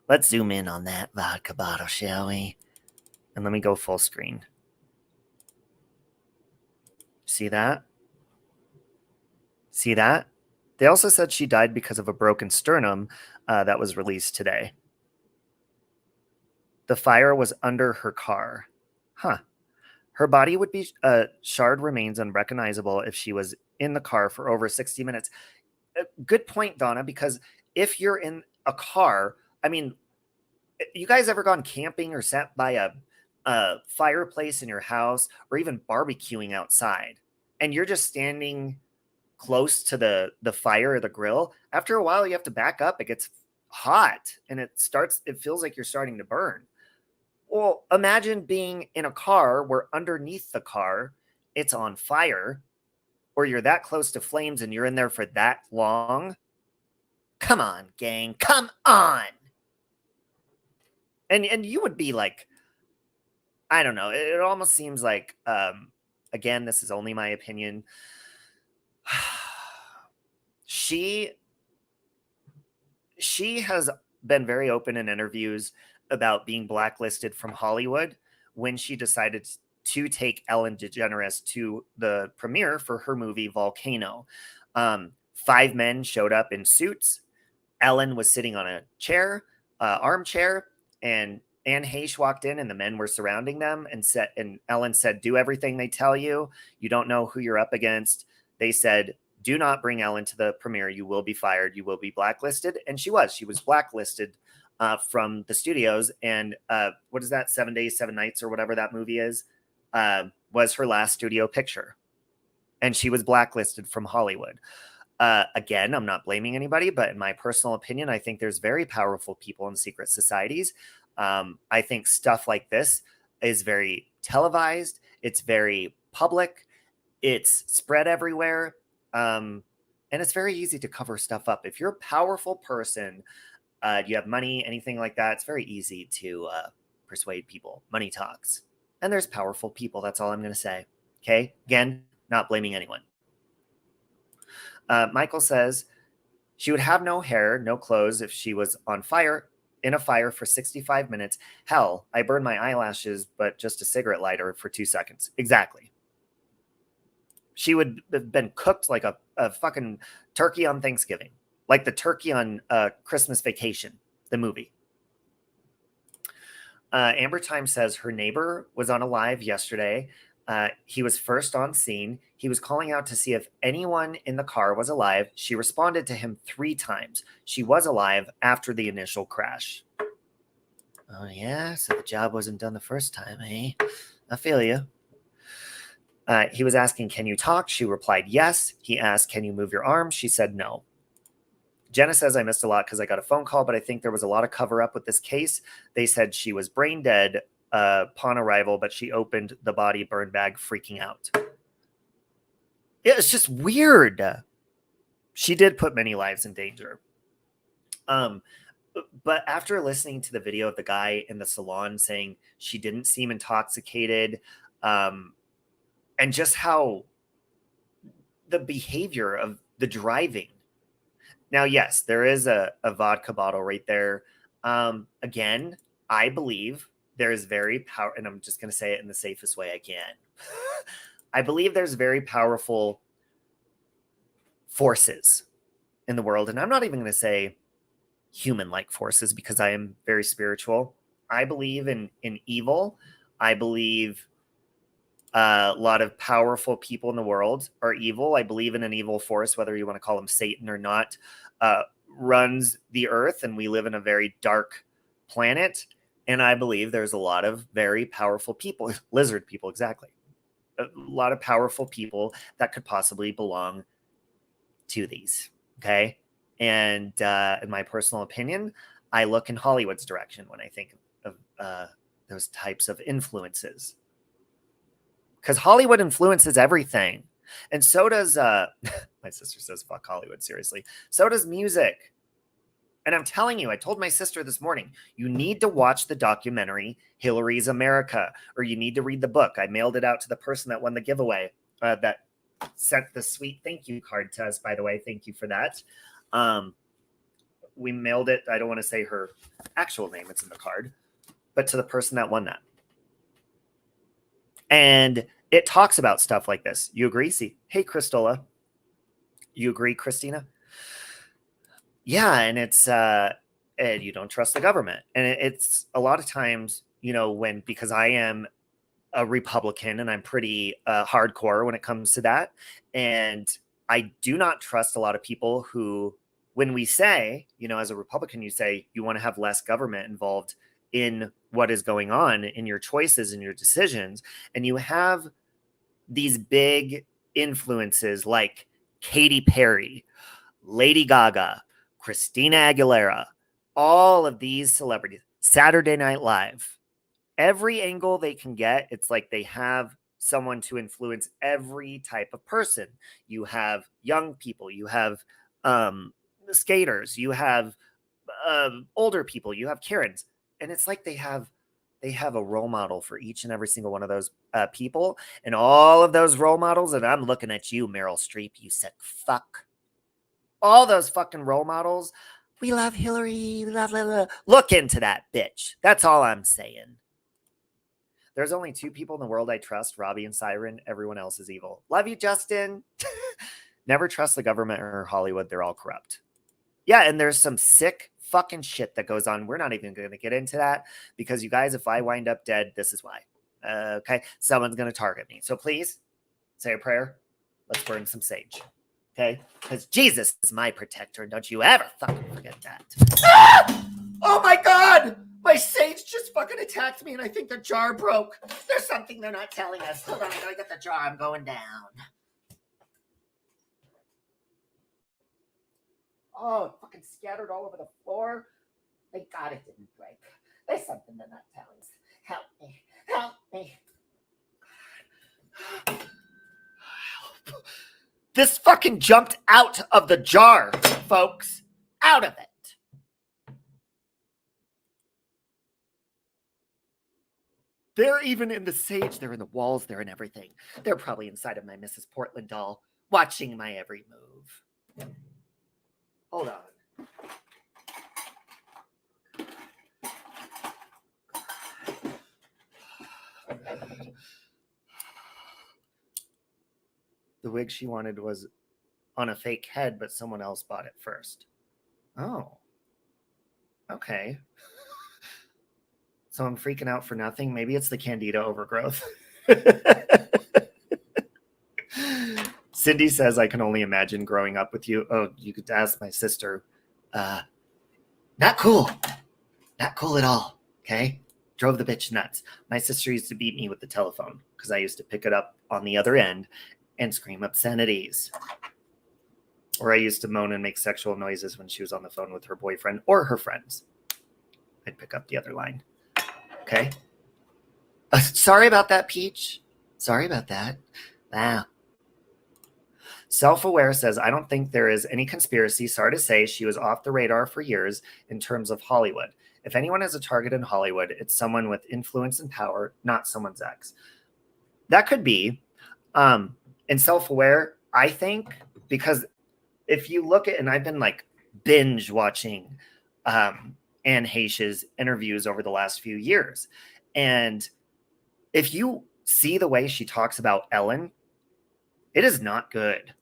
Let's zoom in on that vodka bottle, shall we? And let me go full screen. See that? See that? They also said she died because of a broken sternum that was released today. The fire was under her car. Huh. Her body would be charred remains unrecognizable if she was in the car for over 60 minutes. Good point, Donna, because if you're in a car, I mean, you guys ever gone camping or sat by a fireplace in your house or even barbecuing outside and you're just standing close to the fire or the grill? After a while, you have to back up. It gets hot and it feels like you're starting to burn. Well, imagine being in a car where underneath the car, it's on fire, or you're that close to flames and you're in there for that long. Come on, gang. Come on. And you would be like, I don't know. It almost seems like, again, this is only my opinion. She has been very open in interviews about being blacklisted from Hollywood when she decided to take Ellen DeGeneres to the premiere for her movie Volcano. 5 men showed up in suits. Ellen was sitting on a chair, armchair, and Anne Heche walked in and the men were surrounding them and Ellen said, do everything they tell you. You don't know who you're up against. They said, do not bring Ellen to the premiere. You will be fired. You will be blacklisted. And she was blacklisted from the studios. And what is that? 7 Days, 7 Nights or whatever that movie is, was her last studio picture. And she was blacklisted from Hollywood. Again, I'm not blaming anybody, but in my personal opinion, I think there's very powerful people in secret societies. I think stuff like this is very televised. It's very public. It's spread everywhere. And it's very easy to cover stuff up. If you're a powerful person, you have money, anything like that, it's very easy to persuade people. Money talks. And there's powerful people. That's all I'm going to say. Okay? Again, not blaming anyone. Michael says she would have no hair, no clothes if she was in a fire for 65 minutes. Hell, I burned my eyelashes, but just a cigarette lighter for 2 seconds. Exactly. She would have been cooked like a fucking turkey on Thanksgiving, like the turkey on Christmas Vacation, the movie. Amber Time says her neighbor was on a live yesterday. He was first on scene. He was calling out to see if anyone in the car was alive. She responded to him 3 times. She was alive after the initial crash. Oh, yeah? So the job wasn't done the first time, eh? I feel you. He was asking, can you talk? She replied, yes. He asked, can you move your arm? She said, no. Jenna says, I missed a lot because I got a phone call, but I think there was a lot of cover up with this case. They said she was brain dead upon arrival, but she opened the body burn bag freaking out. Yeah, it's just weird. She did put many lives in danger. But after listening to the video of the guy in the salon saying she didn't seem intoxicated, and just how the behavior of the driving. Now, yes, there is a vodka bottle right there. Again, I believe there is very powerful, and I'm just going to say it in the safest way I can. I believe there's very powerful forces in the world. And I'm not even going to say human-like forces because I am very spiritual. I believe in evil. I believe a lot of powerful people in the world are evil. I believe in an evil force, whether you want to call them Satan or not, runs the earth, and we live in a very dark planet. And I believe there's a lot of very powerful people, lizard people, exactly. A lot of powerful people that could possibly belong to these. Okay. And in my personal opinion, I look in Hollywood's direction when I think of those types of influences. Because Hollywood influences everything. And so does, my sister says, fuck Hollywood, seriously. So does music. And I'm telling you, I told my sister this morning, you need to watch the documentary Hillary's America, or you need to read the book. I mailed it out to the person that won the giveaway, that sent the sweet thank you card to us, by the way. Thank you for that. We mailed it. I don't want to say her actual name. It's in the card, but to the person that won that. And it talks about stuff like this. You agree? See, hey, Christola. You agree, Christina? Yeah, and it's and you don't trust the government. And it's a lot of times, because I am a Republican and I'm pretty hardcore when it comes to that. And I do not trust a lot of people who, when we say, as a Republican, you say you want to have less government involved in what is going on in your choices and your decisions. And you have these big influences like Katy Perry, Lady Gaga, Christina Aguilera, all of these celebrities, Saturday Night Live, every angle they can get, it's like they have someone to influence every type of person. You have young people, you have skaters, you have older people, you have Karens, and it's like they have a role model for each and every single one of those people, and all of those role models. And I'm looking at you, Meryl Streep, you sick fuck. All those fucking role models. We love Hillary. Look into that bitch. That's all I'm saying. There's only two people in the world I trust, Robbie and Siren. Everyone else is evil. Love you, Justin. Never trust the government or Hollywood. They're all corrupt. Yeah, and there's some sick fucking shit that goes on. We're not even going to get into that because, you guys, if I wind up dead, this is why. Okay? Someone's going to target me. So please, say a prayer. Let's burn some sage. Okay? Because Jesus is my protector, and don't you ever fucking forget that. Ah! Oh my God! My sage just fucking attacked me, and I think the jar broke. There's something they're not telling us. Hold on, I gotta get the jar. I'm going down. Oh, it fucking scattered all over the floor. Thank God it didn't break. There's something they're not telling us. Help me. Help me. Help. This fucking jumped out of the jar, folks. Out of it. They're even in the sage. They're in the walls. They're in everything. They're probably inside of my Mrs. Portland doll, watching my every move. Hold on. The wig she wanted was on a fake head, but someone else bought it first. Oh. Okay. So I'm freaking out for nothing. Maybe it's the Candida overgrowth. Cindy says, I can only imagine growing up with you. Oh, you could ask my sister. Not cool. Not cool at all. Okay? Drove the bitch nuts. My sister used to beat me with the telephone because I used to pick it up on the other end and scream obscenities. Or I used to moan and make sexual noises when she was on the phone with her boyfriend or her friends. I'd pick up the other line. Okay? Sorry about that, Peach. Sorry about that. Wow. Self-aware says, I don't think there is any conspiracy. Sorry to say, she was off the radar for years in terms of Hollywood. If anyone has a target in Hollywood, it's someone with influence and power, not someone's ex. That could be. And self-aware, I think, because if you look at, and I've been like binge watching Anne Heche's interviews over the last few years. And if you see the way she talks about Ellen, it is not good.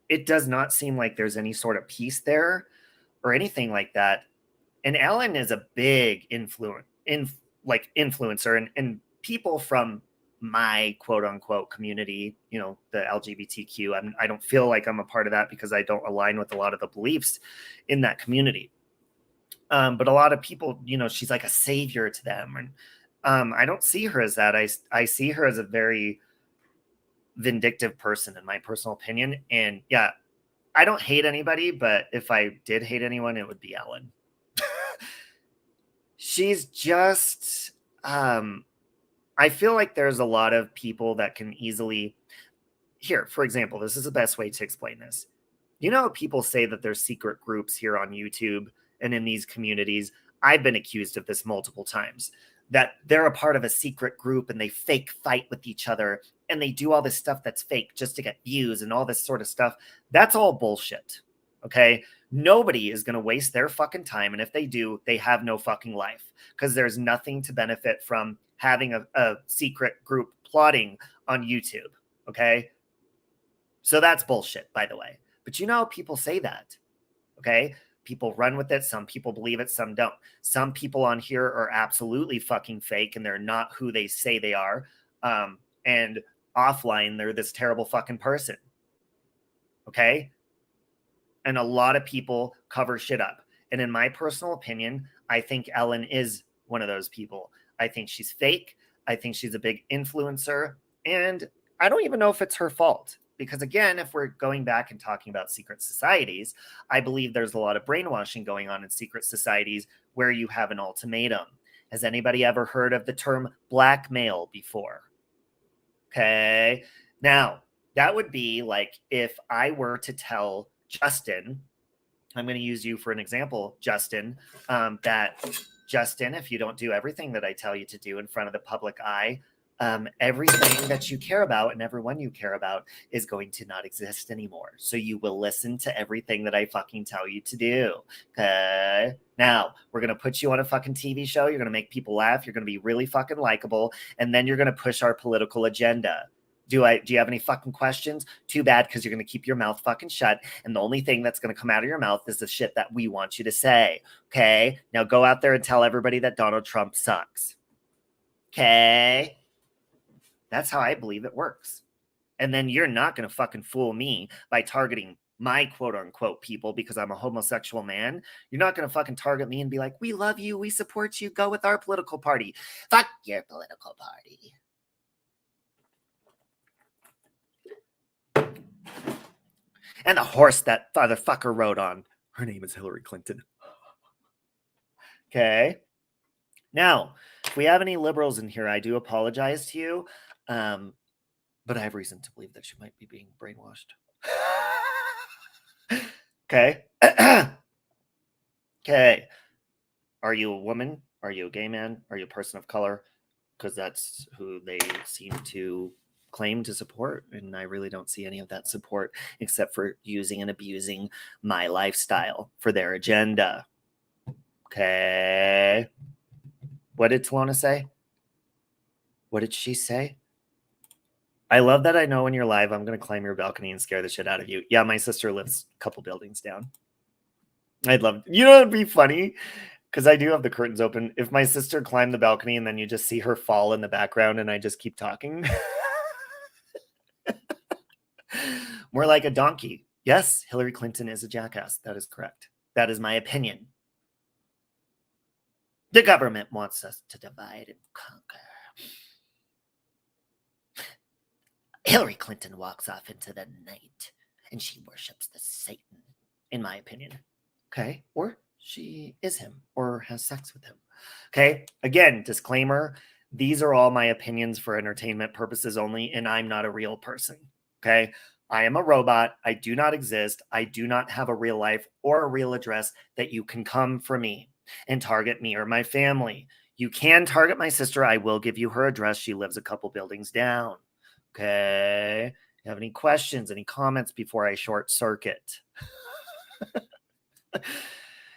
It does not seem like there's any sort of peace there or anything like that. And Ellen is a big influencer, and people from my quote unquote community, the LGBTQ. I don't feel like I'm a part of that because I don't align with a lot of the beliefs in that community. But a lot of people, she's like a savior to them. And I don't see her as that. I see her as a very vindictive person, in my personal opinion. And yeah, I don't hate anybody, but if I did hate anyone, it would be Ellen. She's just, I feel like there's a lot of people that can easily, here, for example, this is the best way to explain this. People say that there's secret groups here on YouTube and in these communities. I've been accused of this multiple times, that they're a part of a secret group and they fake fight with each other and they do all this stuff that's fake just to get views and all this sort of stuff. That's all bullshit. Okay? Nobody is going to waste their fucking time. And if they do, they have no fucking life, because there's nothing to benefit from having a secret group plotting on YouTube. Okay? So that's bullshit, by the way. But people say that. Okay? people run with it. Some people believe it, some don't. Some people on here are absolutely fucking fake and they're not who they say they are. And offline, they're this terrible fucking person. Okay? And a lot of people cover shit up. And in my personal opinion, I think Ellen is one of those people. I think she's fake. I think she's a big influencer. And I don't even know if it's her fault. Because again, if we're going back and talking about secret societies, I believe there's a lot of brainwashing going on in secret societies where you have an ultimatum. Has anybody ever heard of the term blackmail before? Okay. Now, that would be like if I were to tell Justin, I'm going to use you for an example, Justin, that Justin, if you don't do everything that I tell you to do in front of the public eye, everything that you care about and everyone you care about is going to not exist anymore. So you will listen to everything that I fucking tell you to do. Okay. Now we're going to put you on a fucking TV show. You're going to make people laugh. You're going to be really fucking likable. And then you're going to push our political agenda. Do you have any fucking questions? Too bad, because you're going to keep your mouth fucking shut. And the only thing that's going to come out of your mouth is the shit that we want you to say. Okay. Now go out there and tell everybody that Donald Trump sucks. Okay. That's how I believe it works. And then you're not going to fucking fool me by targeting my quote unquote people because I'm a homosexual man. You're not going to fucking target me and be like, we love you. We support you. Go with our political party. Fuck your political party. And the horse that motherfucker rode on, her name is Hillary Clinton. Okay. Now, if we have any liberals in here, I do apologize to you. But I have reason to believe that she might be being brainwashed. Okay. Okay. Are you a woman? Are you a gay man? Are you a person of color? Because that's who they seem to claim to support. And I really don't see any of that support except for using and abusing my lifestyle for their agenda. Okay. What did Talona say? What did she say? I love that I know when you're live, I'm going to climb your balcony and scare the shit out of you. Yeah, my sister lives a couple buildings down. I'd love, you know, it'd be funny because I do have the curtains open. If my sister climbed the balcony and then you just see her fall in the background and I just keep talking. More like a donkey. Yes, Hillary Clinton is a jackass. That is correct. That is my opinion. The government wants us to divide and conquer. Hillary Clinton walks off into the night and she worships the Satan, in my opinion. Okay? Or she is him or has sex with him. Okay? Again, disclaimer, these are all my opinions for entertainment purposes only, and I'm not a real person. Okay? I am a robot. I do not exist. I do not have a real life or a real address that you can come for me and target me or my family. You can target my sister. I will give you her address. She lives a couple buildings down. Okay. You have any questions, any comments before I short circuit?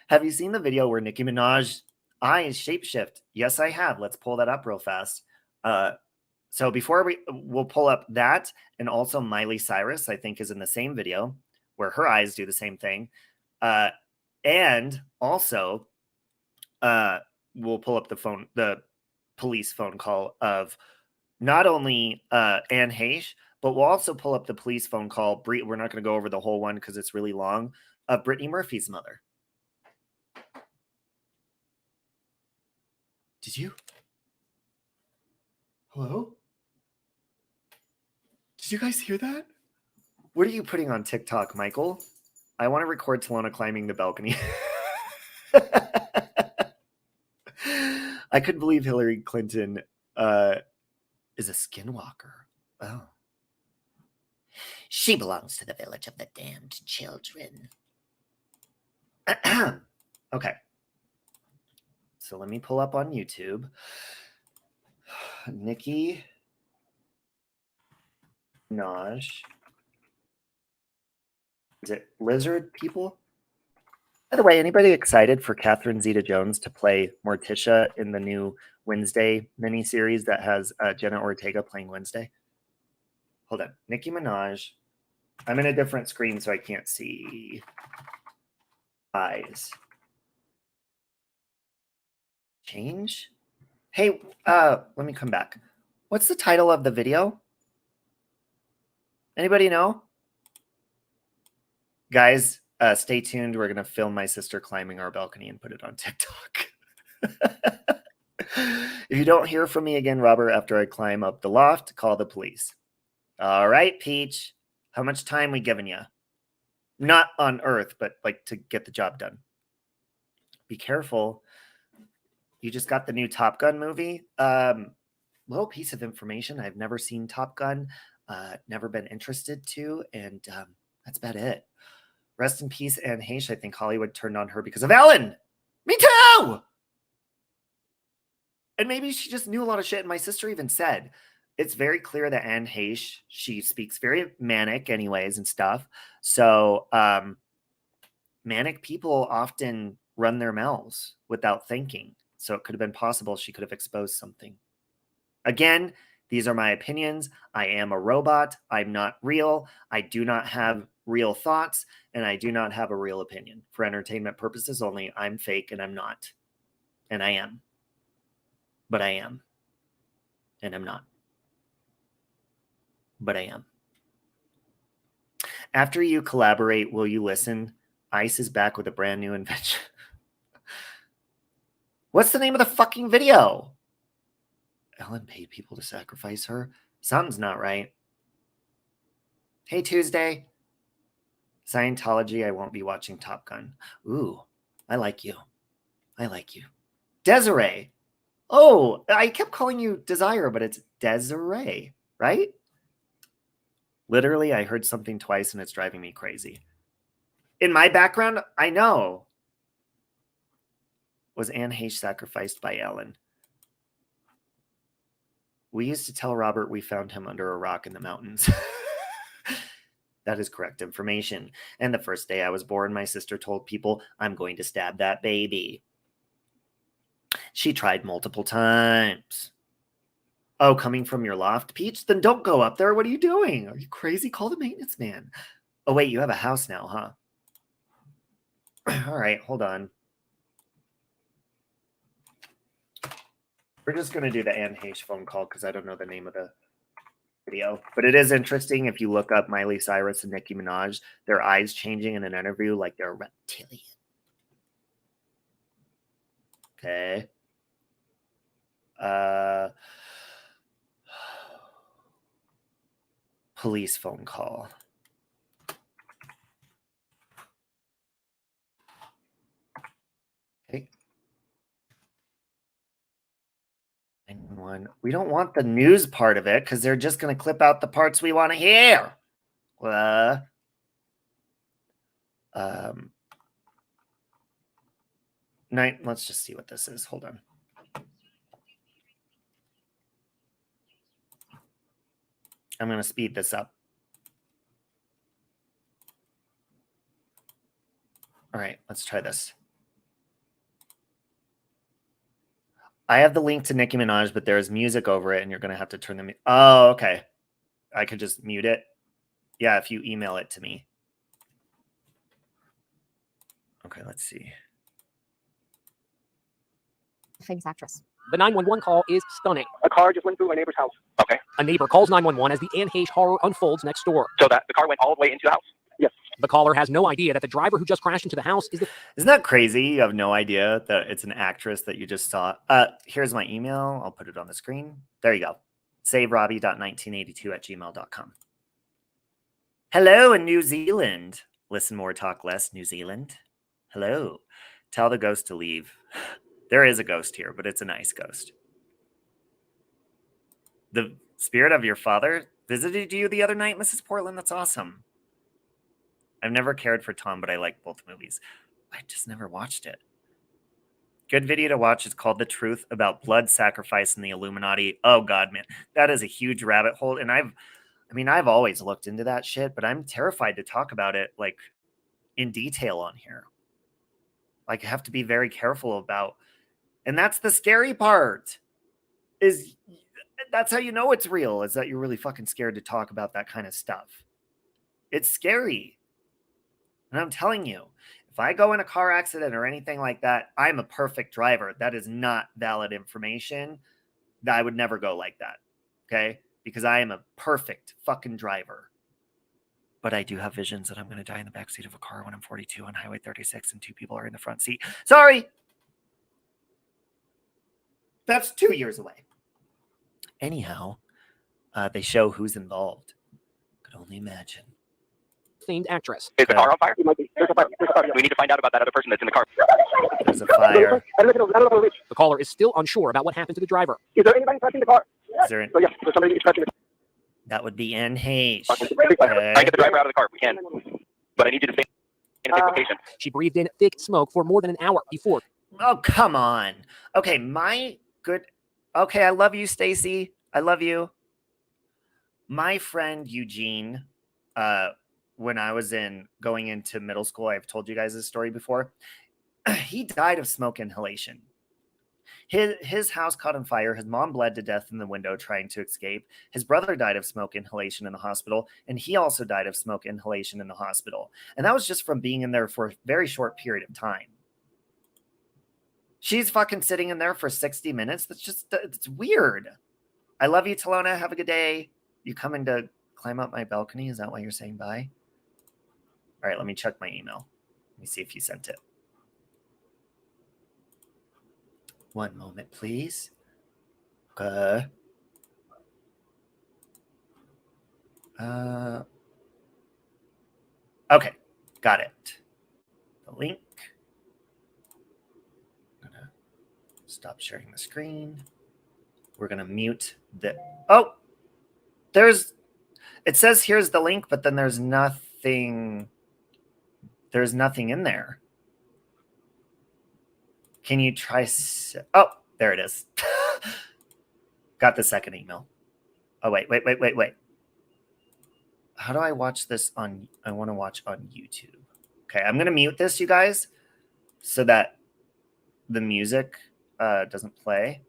Have you seen the video where Nicki Minaj's eyes shapeshift? Yes, I have. Let's pull that up real fast. So before we'll pull up that, and also Miley Cyrus, I think, is in the same video where her eyes do the same thing. And also, we'll pull up the police phone call of not only Anne Heche, but we'll also pull up the police phone call. We're not going to go over the whole one because it's really long, of Brittany Murphy's mother. Did you? Hello? Did you guys hear that? What are you putting on TikTok, Michael? I want to record Talona climbing the balcony. I couldn't believe Hillary Clinton is a skinwalker. Oh. She belongs to the village of the damned children. Okay. So let me pull up on YouTube. Nicki Minaj. Is it Lizard People? By the way, anybody excited for Catherine Zeta-Jones to play Morticia in the new Wednesday miniseries that has Jenna Ortega playing Wednesday? Hold on. Nicki Minaj. I'm in a different screen, so I can't see. eyes. Change? Hey, let me come back. What's the title of the video? Anybody know? Guys, stay tuned. We're going to film my sister climbing our balcony and put it on TikTok. If you don't hear from me again, Robert, after I climb up the loft, call the police. All right, Peach. How much time we giving you? Not on Earth, but like to get the job done. Be careful. You just got the new Top Gun movie. Little piece of information. I've never seen Top Gun, never been interested to, and that's about it. Rest in peace, Anne Heche. I think Hollywood turned on her because of Ellen. Me too! And maybe she just knew a lot of shit. And my sister even said, it's very clear that Anne Heche, she speaks very manic anyways and stuff. So manic people often run their mouths without thinking. So it could have been possible she could have exposed something. Again, these are my opinions. I am a robot. I'm not real. I do not have real thoughts, and I do not have a real opinion. For entertainment purposes only, I'm fake and I'm not. And I am. But I am. And I'm not. But I am. After you collaborate, will you listen? ICE is back with a brand new invention. What's the name of the fucking video? Ellen paid people to sacrifice her. Something's not right. Hey, Tuesday. Scientology, I won't be watching Top Gun. Ooh, I like you. I like you. Desiree. Oh, I kept calling you Desire, but it's Desiree, right? Literally, I heard something twice and it's driving me crazy. In my background, I know. Was Anne Heche sacrificed by Ellen? We used to tell Robert we found him under a rock in the mountains. That is correct information. And the first day I was born, my sister told people, I'm going to stab that baby. She tried multiple times. Oh, coming from your loft, Peach? Then don't go up there. What are you doing? Are you crazy? Call the maintenance man. Oh, wait, you have a house now, huh? All right, hold on. We're just going to do the Anne Heche phone call because I don't know the name of the video. But it is interesting if you look up Miley Cyrus and Nicki Minaj, their eyes changing in an interview like they're reptilian. Okay. Police phone call. Okay. 911. We don't want the news part of it because they're just going to clip out the parts we want to hear. Let's just see what this is. Hold on. I'm going to speed this up. All right, let's try this. I have the link to Nicki Minaj, but there's music over it, and you're going to have to turn the... Oh, okay. I could just mute it. Yeah, if you email it to me. Okay, let's see. Famous actress. The 911 call is stunning. A car just went through my neighbor's house. Okay. A neighbor calls 911 as the Anne Heche horror unfolds next door. So that the car went all the way into the house? Yes. The caller has no idea that the driver who just crashed into the house is the... Isn't that crazy? You have no idea that it's an actress that you just saw. Here's my email. I'll put it on the screen. There you go. SaveRobbie.1982@gmail.com. Hello in New Zealand. Listen more, talk less, New Zealand. Hello. Tell the ghost to leave. There is a ghost here, but it's a nice ghost. The spirit of your father visited you the other night, Mrs. Portland. That's awesome. I've never cared for Tom, but I like both movies. I just never watched it. Good video to watch is called The Truth About Blood Sacrifice and the Illuminati. Oh, God, man. That is a huge rabbit hole. And I've always looked into that shit, but I'm terrified to talk about it, like, in detail on here. Like, I have to be very careful about... And that's the scary part, is that's how you know it's real, is that you're really fucking scared to talk about that kind of stuff. It's scary. And I'm telling you, If I go in a car accident or anything like that, I'm a perfect driver. That is not valid information. I would never go like that. Okay? Because I am a perfect fucking driver. But I do have visions that I'm going to die in the backseat of a car when I'm 42 on Highway 36 and 2 people are in the front seat. Sorry. That's 2 years away. Anyhow, they show who's involved. Could only imagine. Famed actress. Is the car on fire? We need to find out about that other person that's in the car. There's a fire. The caller is still unsure about what happened to the driver. Is there anybody touching the car? Is there So, yeah, there's somebody touching the that would be Heche. car. I can get the driver out of the car. We can. But I need you to stay in a safe location. She breathed in thick smoke for more than an hour before. Oh, come on. Okay, my good. Okay, I love you, Stacy. I love you. My friend Eugene, when I was going into middle school, I've told you guys this story before. He died of smoke inhalation. His house caught on fire. His mom bled to death in the window trying to escape. His brother died of smoke inhalation in the hospital, and he also died of smoke inhalation in the hospital. And that was just from being in there for a very short period of time. She's fucking sitting in there for 60 minutes. It's weird. I love you, Talona. Have a good day. You coming to climb up my balcony? Is that why you're saying bye? All right, let me check my email. Let me see if you sent it. One moment, please. Okay, got it. The link. I'm gonna stop sharing the screen. We're gonna mute the. Oh, it says here's the link, but then there's nothing. There's nothing in there. Can you try? Oh, there it is. Got the second email. Oh, wait. How do I watch this on? I want to watch on YouTube. Okay, I'm going to mute this, you guys, so that the music doesn't play.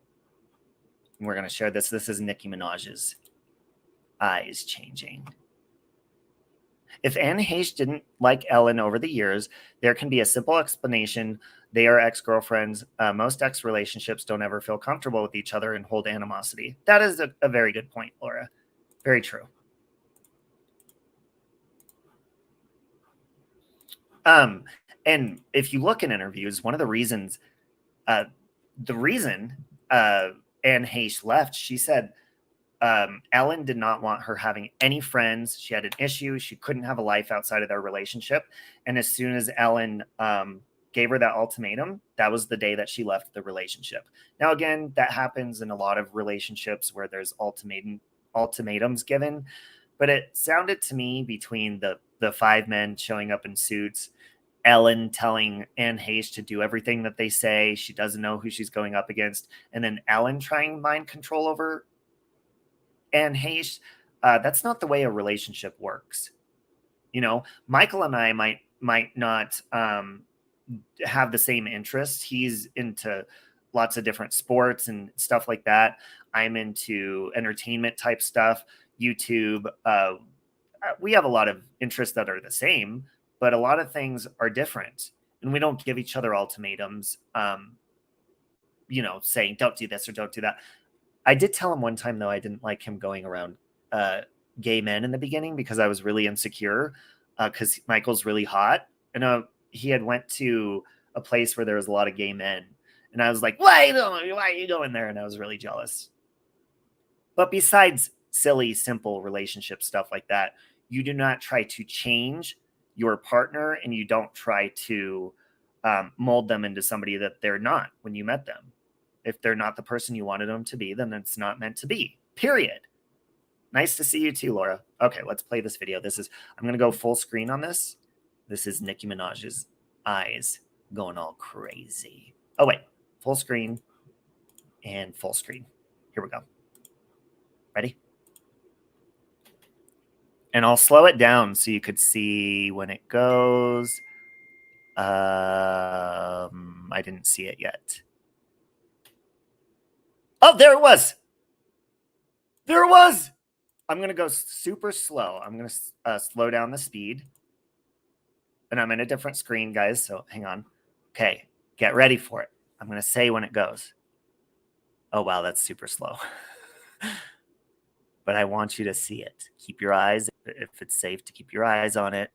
And we're going to share this. This is Nicki Minaj's Eyes Changing. If Anne Heche didn't like Ellen over the years, there can be a simple explanation. They are ex-girlfriends. Most ex-relationships don't ever feel comfortable with each other and hold animosity. That is a very good point, Laura. Very true. And if you look in interviews, one of the reasons, Anne Heche left, she said, Ellen did not want her having any friends. She had an issue. She couldn't have a life outside of their relationship. And as soon as Ellen gave her that ultimatum, that was the day that she left the relationship. Now, again, that happens in a lot of relationships where there's ultimatums given. But it sounded to me between the 5 men showing up in suits, Ellen telling Anne Heche to do everything that they say. She doesn't know who she's going up against. And then Ellen trying mind control over Anne Heche, that's not the way a relationship works. You know, Michael and I might not have the same interests. He's into lots of different sports and stuff like that. I'm into entertainment type stuff, YouTube. We have a lot of interests that are the same, but a lot of things are different. And we don't give each other ultimatums, saying don't do this or don't do that. I did tell him one time, though, I didn't like him going around gay men in the beginning because I was really insecure because Michael's really hot. And he had went to a place where there was a lot of gay men. And I was like, why are you going there? And I was really jealous. But besides silly, simple relationship stuff like that, you do not try to change your partner and you don't try to mold them into somebody that they're not when you met them. If they're not the person you wanted them to be, then it's not meant to be, period. Nice to see you too, Laura. Okay, let's play this video. I'm going to go full screen on this. This is Nicki Minaj's eyes going all crazy. Oh, wait, full screen and full screen. Here we go. Ready? And I'll slow it down so you could see when it goes. I didn't see it yet. Oh, there it was. There it was. I'm going to go super slow. I'm going to slow down the speed. and I'm in a different screen, guys. So hang on. Okay, get ready for it. I'm going to say when it goes. Oh, wow, that's super slow. But I want you to see it. Keep your eyes, if it's safe to keep your eyes on it.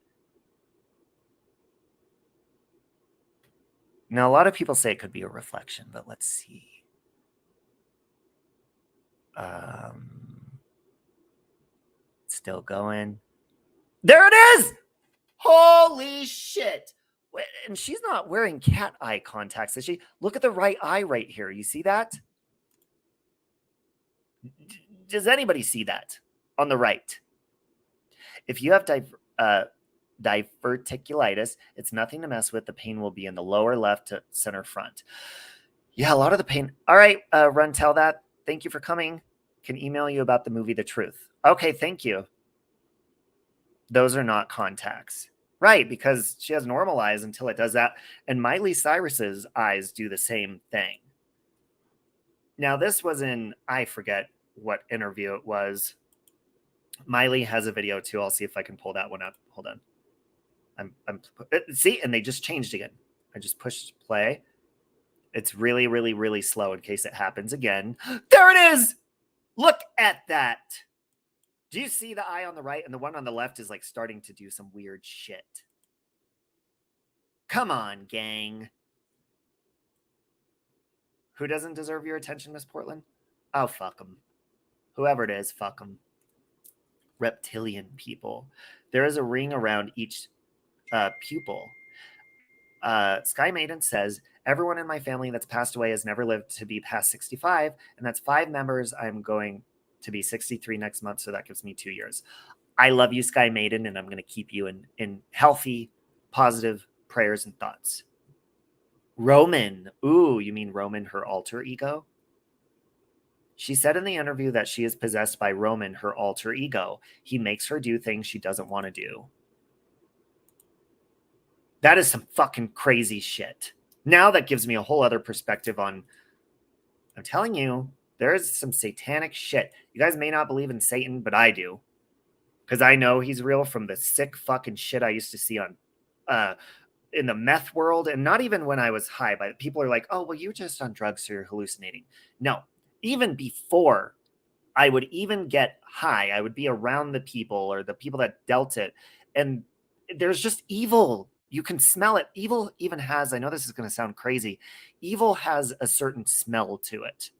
Now, a lot of people say it could be a reflection, but let's see. Still going. There it is! Holy shit! And she's not wearing cat eye contacts, is she? Look at the right eye right here. You see that? Does anybody see that on the right? If you have diverticulitis, it's nothing to mess with. The pain will be in the lower left to center front. Yeah, a lot of the pain. All right, Run Tell That. Thank you for coming. Can email you about the movie The Truth. Okay, thank you. Those are not contacts. Right, because she has normal eyes until it does that. And Miley Cyrus's eyes do the same thing. Now, this was in, I forget what interview it was. Miley has a video too. I'll see if I can pull that one up. Hold on. See, and they just changed again. I just pushed play. It's really, really, really slow in case it happens again. There it is. Look at that. Do you see the eye on the right? And the one on the left is like starting to do some weird shit. Come on, gang. Who doesn't deserve your attention, Miss Portland? Oh, fuck them. Whoever it is, fuck them. Reptilian people. There is a ring around each pupil. Sky Maiden says, everyone in my family that's passed away has never lived to be past 65, and that's 5 members. I'm going to be 63 next month, so that gives me 2 years. I love you, Sky Maiden, and I'm going to keep you in healthy, positive prayers and thoughts. Roman. Ooh, you mean Roman, her alter ego? She said in the interview that she is possessed by Roman, her alter ego. He makes her do things she doesn't want to do. That is some fucking crazy shit. Now that gives me a whole other perspective on, I'm telling you, there is some satanic shit. You guys may not believe in Satan, but I do. Because I know he's real from the sick fucking shit I used to see on in the meth world, and not even when I was high, but people are like, oh, well, you're just on drugs, so you're hallucinating. No, even before I would even get high, I would be around the people or the people that dealt it. And there's just evil. You can smell it. Evil even has, I know this is going to sound crazy, evil has a certain smell to it.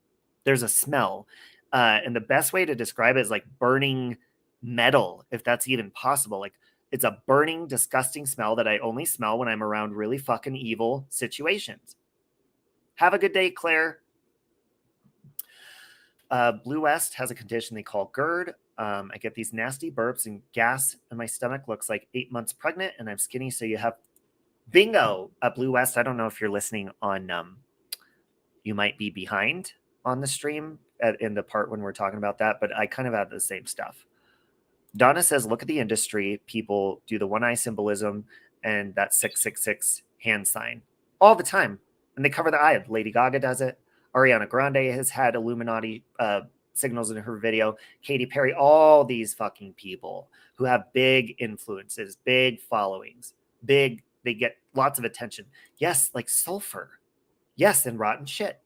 There's a smell. And the best way to describe it is like burning metal, if that's even possible. Like, it's a burning, disgusting smell that I only smell when I'm around really fucking evil situations. Have a good day, Claire. Blue West has a condition they call GERD. I get these nasty burps and gas, and my stomach looks like 8 months pregnant, and I'm skinny, so you have... Bingo! Blue West, I don't know if you're listening on... you might be behind on the stream in the part when we're talking about that, but I kind of have the same stuff. Donna says, look at the industry. People do the one eye symbolism and that 666 hand sign all the time. And they cover the eye. Lady Gaga does it. Ariana Grande has had Illuminati signals in her video. Katy Perry, all these fucking people who have big influences, big followings, they get lots of attention. Yes, like sulfur. Yes, and rotten shit.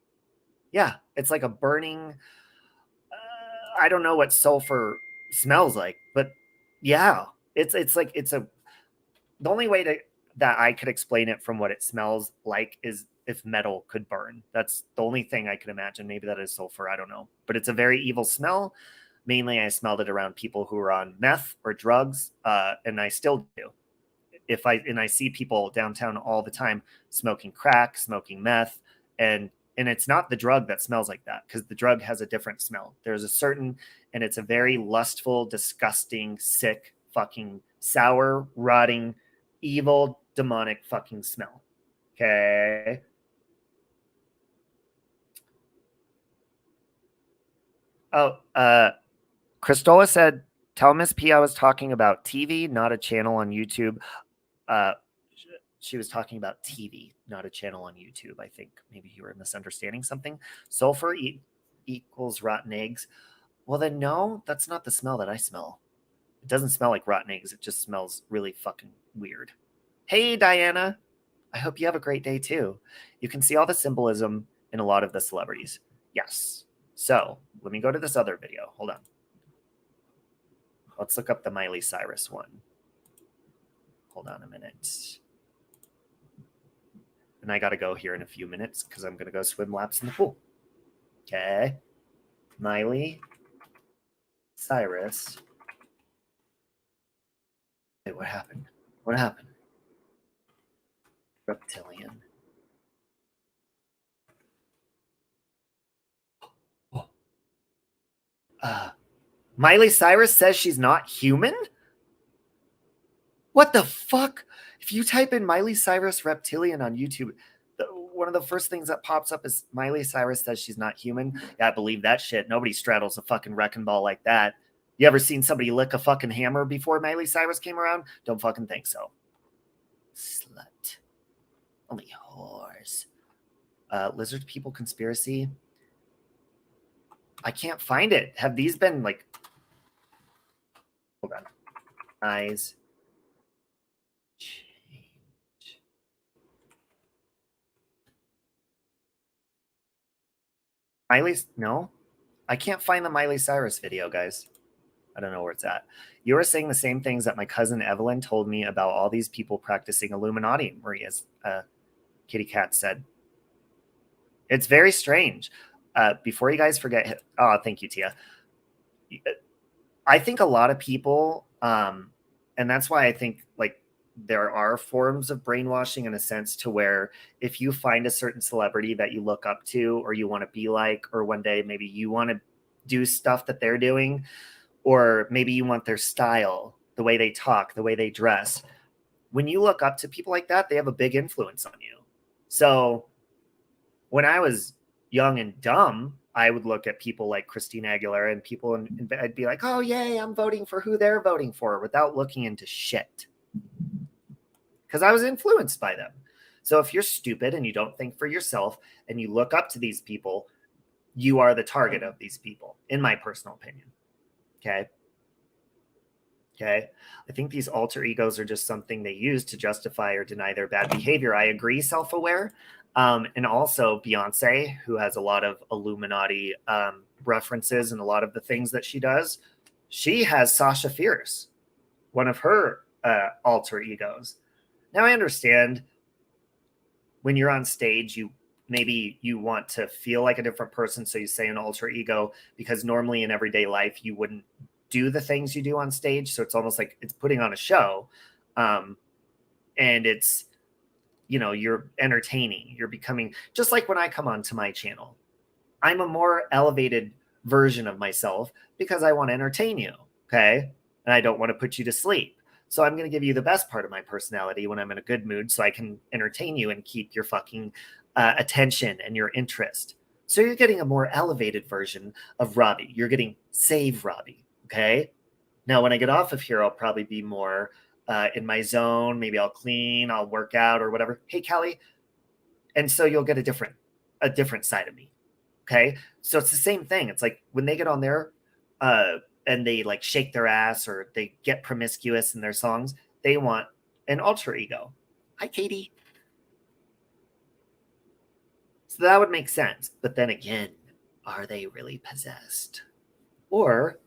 Yeah, it's like a burning, I don't know what sulfur smells like, but yeah, it's the only way that I could explain it from what it smells like is if metal could burn. That's the only thing I could imagine. Maybe that is sulfur, I don't know, but it's a very evil smell. Mainly I smelled it around people who are on meth or drugs, and I still do. I see people downtown all the time smoking crack, smoking meth, and it's not the drug that smells like that, because the drug has a different smell. There's a certain, and it's a very lustful, disgusting, sick, fucking sour, rotting, evil, demonic fucking smell. Okay. Oh, Christola said, tell Miss P I was talking about TV, not a channel on YouTube. She was talking about TV, not a channel on YouTube. I think maybe you were misunderstanding something. Sulfur equals rotten eggs. Well, then no, that's not the smell that I smell. It doesn't smell like rotten eggs. It just smells really fucking weird. Hey, Diana. I hope you have a great day too. You can see all the symbolism in a lot of the celebrities. Yes. So let me go to this other video. Hold on. Let's look up the Miley Cyrus one. Hold on a minute. And I got to go here in a few minutes because I'm going to go swim laps in the pool. Okay. Miley Cyrus. Wait, what happened? What happened? Reptilian. Miley Cyrus says she's not human? What the fuck? If you type in Miley Cyrus Reptilian on YouTube, one of the first things that pops up is Miley Cyrus says she's not human. Yeah, I believe that shit. Nobody straddles a fucking wrecking ball like that. You ever seen somebody lick a fucking hammer before Miley Cyrus came around? Don't fucking think so. Slut. Only whores. Lizard people conspiracy. I can't find it. Have these been like... Hold on. Eyes. Change. Miley's... No. I can't find the Miley Cyrus video, guys. I don't know where it's at. You were saying the same things that my cousin Evelyn told me about all these people practicing Illuminati, Maria's kitty cat said. It's very strange. Before you guys forget, oh, thank you, Tia. I think a lot of people, and that's why I think like there are forms of brainwashing in a sense to where if you find a certain celebrity that you look up to or you want to be like, or one day maybe you want to do stuff that they're doing, or maybe you want their style, the way they talk, the way they dress. When you look up to people like that, they have a big influence on you. So when I was young and dumb, I would look at people like Christina Aguilera and people, and I'd be like, oh, yay, I'm voting for who they're voting for without looking into shit. Because I was influenced by them. So if you're stupid and you don't think for yourself and you look up to these people, you are the target of these people, in my personal opinion. Okay. Okay. I think these alter egos are just something they use to justify or deny their bad behavior. I agree, self-aware. And also Beyonce, who has a lot of Illuminati references and a lot of the things that she does. She has Sasha Fierce, one of her alter egos. Now I understand when you're on stage, maybe you want to feel like a different person. So you say an alter ego, because normally in everyday life, you wouldn't do the things you do on stage. So it's almost like it's putting on a show. And it's, you know, you're entertaining, you're becoming just like when I come onto my channel, I'm a more elevated version of myself because I want to entertain you. Okay. And I don't want to put you to sleep. So I'm going to give you the best part of my personality when I'm in a good mood so I can entertain you and keep your fucking attention and your interest. So you're getting a more elevated version of Robbie. You're getting Save Robbie. Okay. Now, when I get off of here, I'll probably be more in my zone. Maybe I'll clean, I'll work out or whatever. Hey, Kelly. And so you'll get a different side of me. Okay. So it's the same thing. It's like when they get on there and they like shake their ass or they get promiscuous in their songs, they want an alter ego. Hi, Katie. So that would make sense. But then again, are they really possessed or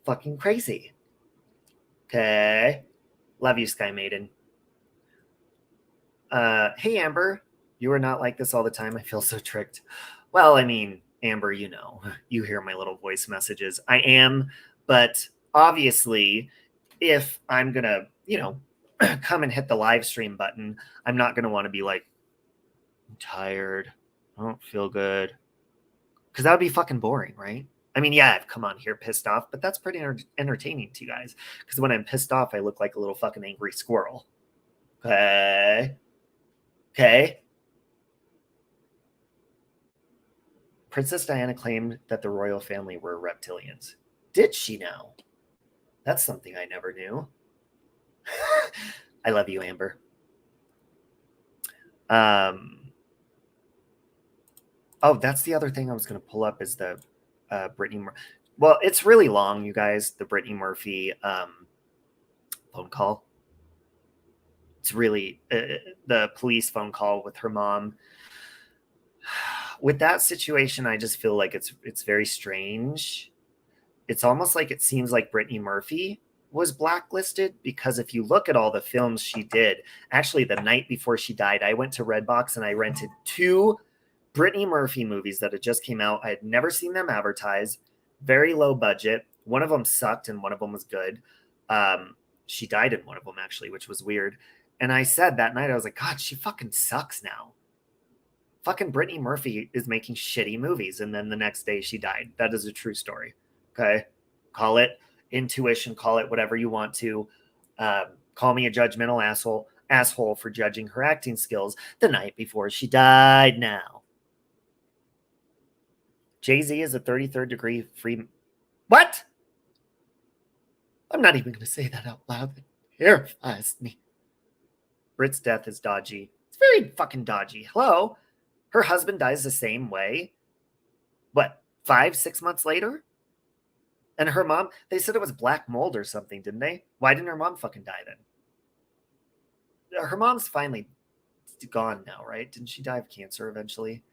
fucking crazy? Okay. Love you, Sky Maiden. Hey, Amber. You are not like this all the time. I feel so tricked. Well, I mean, Amber, you know, you hear my little voice messages. I am, but obviously, if I'm going to, you know, come and hit the live stream button, I'm not going to want to be like, I'm tired. I don't feel good. Because that would be fucking boring, right? I mean, yeah, I've come on here pissed off, but that's pretty entertaining to you guys. Because when I'm pissed off, I look like a little fucking angry squirrel. Okay. Okay. Princess Diana claimed that the royal family were reptilians. Did she now? That's something I never knew. I love you, Amber. Oh, that's the other thing I was going to pull up is the Brittany. Well, it's really long, you guys. The Brittany Murphy phone call. It's really the police phone call with her mom. With that situation, I just feel like it's very strange. It's almost like it seems like Brittany Murphy was blacklisted, because if you look at all the films she did, actually the night before she died, I went to Redbox and I rented 2 Brittany Murphy movies that had just came out. I had never seen them advertised. Very low budget. One of them sucked and one of them was good. She died in one of them, actually, which was weird. And I said that night, I was like, God, she fucking sucks now. Fucking Brittany Murphy is making shitty movies. And then the next day she died. That is a true story. Okay. Call it intuition, call it whatever you want to. Call me a judgmental asshole for judging her acting skills the night before she died now. Jay-Z is a 33rd degree free. What? I'm not even going to say that out loud. It terrifies me. Brit's death is dodgy. It's very fucking dodgy. Hello? Her husband dies the same way. What, 5-6 months later? And her mom, they said it was black mold or something, didn't they? Why didn't her mom fucking die then? Her mom's finally gone now, right? Didn't she die of cancer eventually?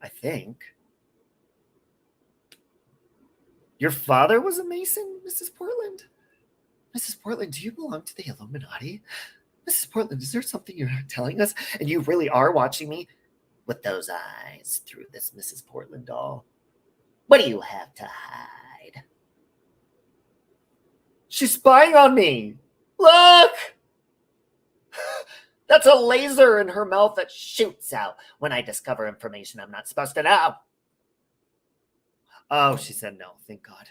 I think. Your father was a Mason, Mrs. Portland? Mrs. Portland, do you belong to the Illuminati? Mrs. Portland, is there something you're not telling us? And you really are watching me with those eyes through this Mrs. Portland doll? What do you have to hide? She's spying on me. Look! That's a laser in her mouth that shoots out when I discover information I'm not supposed to know. Oh, she said no. Thank God.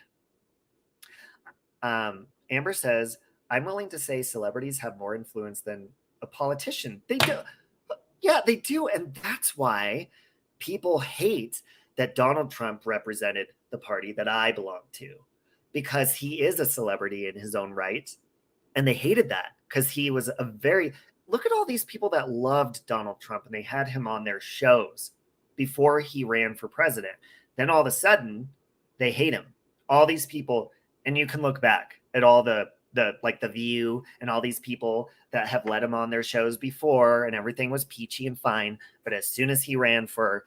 Amber says, I'm willing to say celebrities have more influence than a politician. They do. Yeah, they do. And that's why people hate that Donald Trump represented the party that I belong to, because he is a celebrity in his own right. And they hated that because he was a very, look at all these people that loved Donald Trump and they had him on their shows before he ran for president. Then all of a sudden they hate him. All these people, and you can look back at all the like The View and all these people that have let him on their shows before and everything was peachy and fine. But as soon as he ran for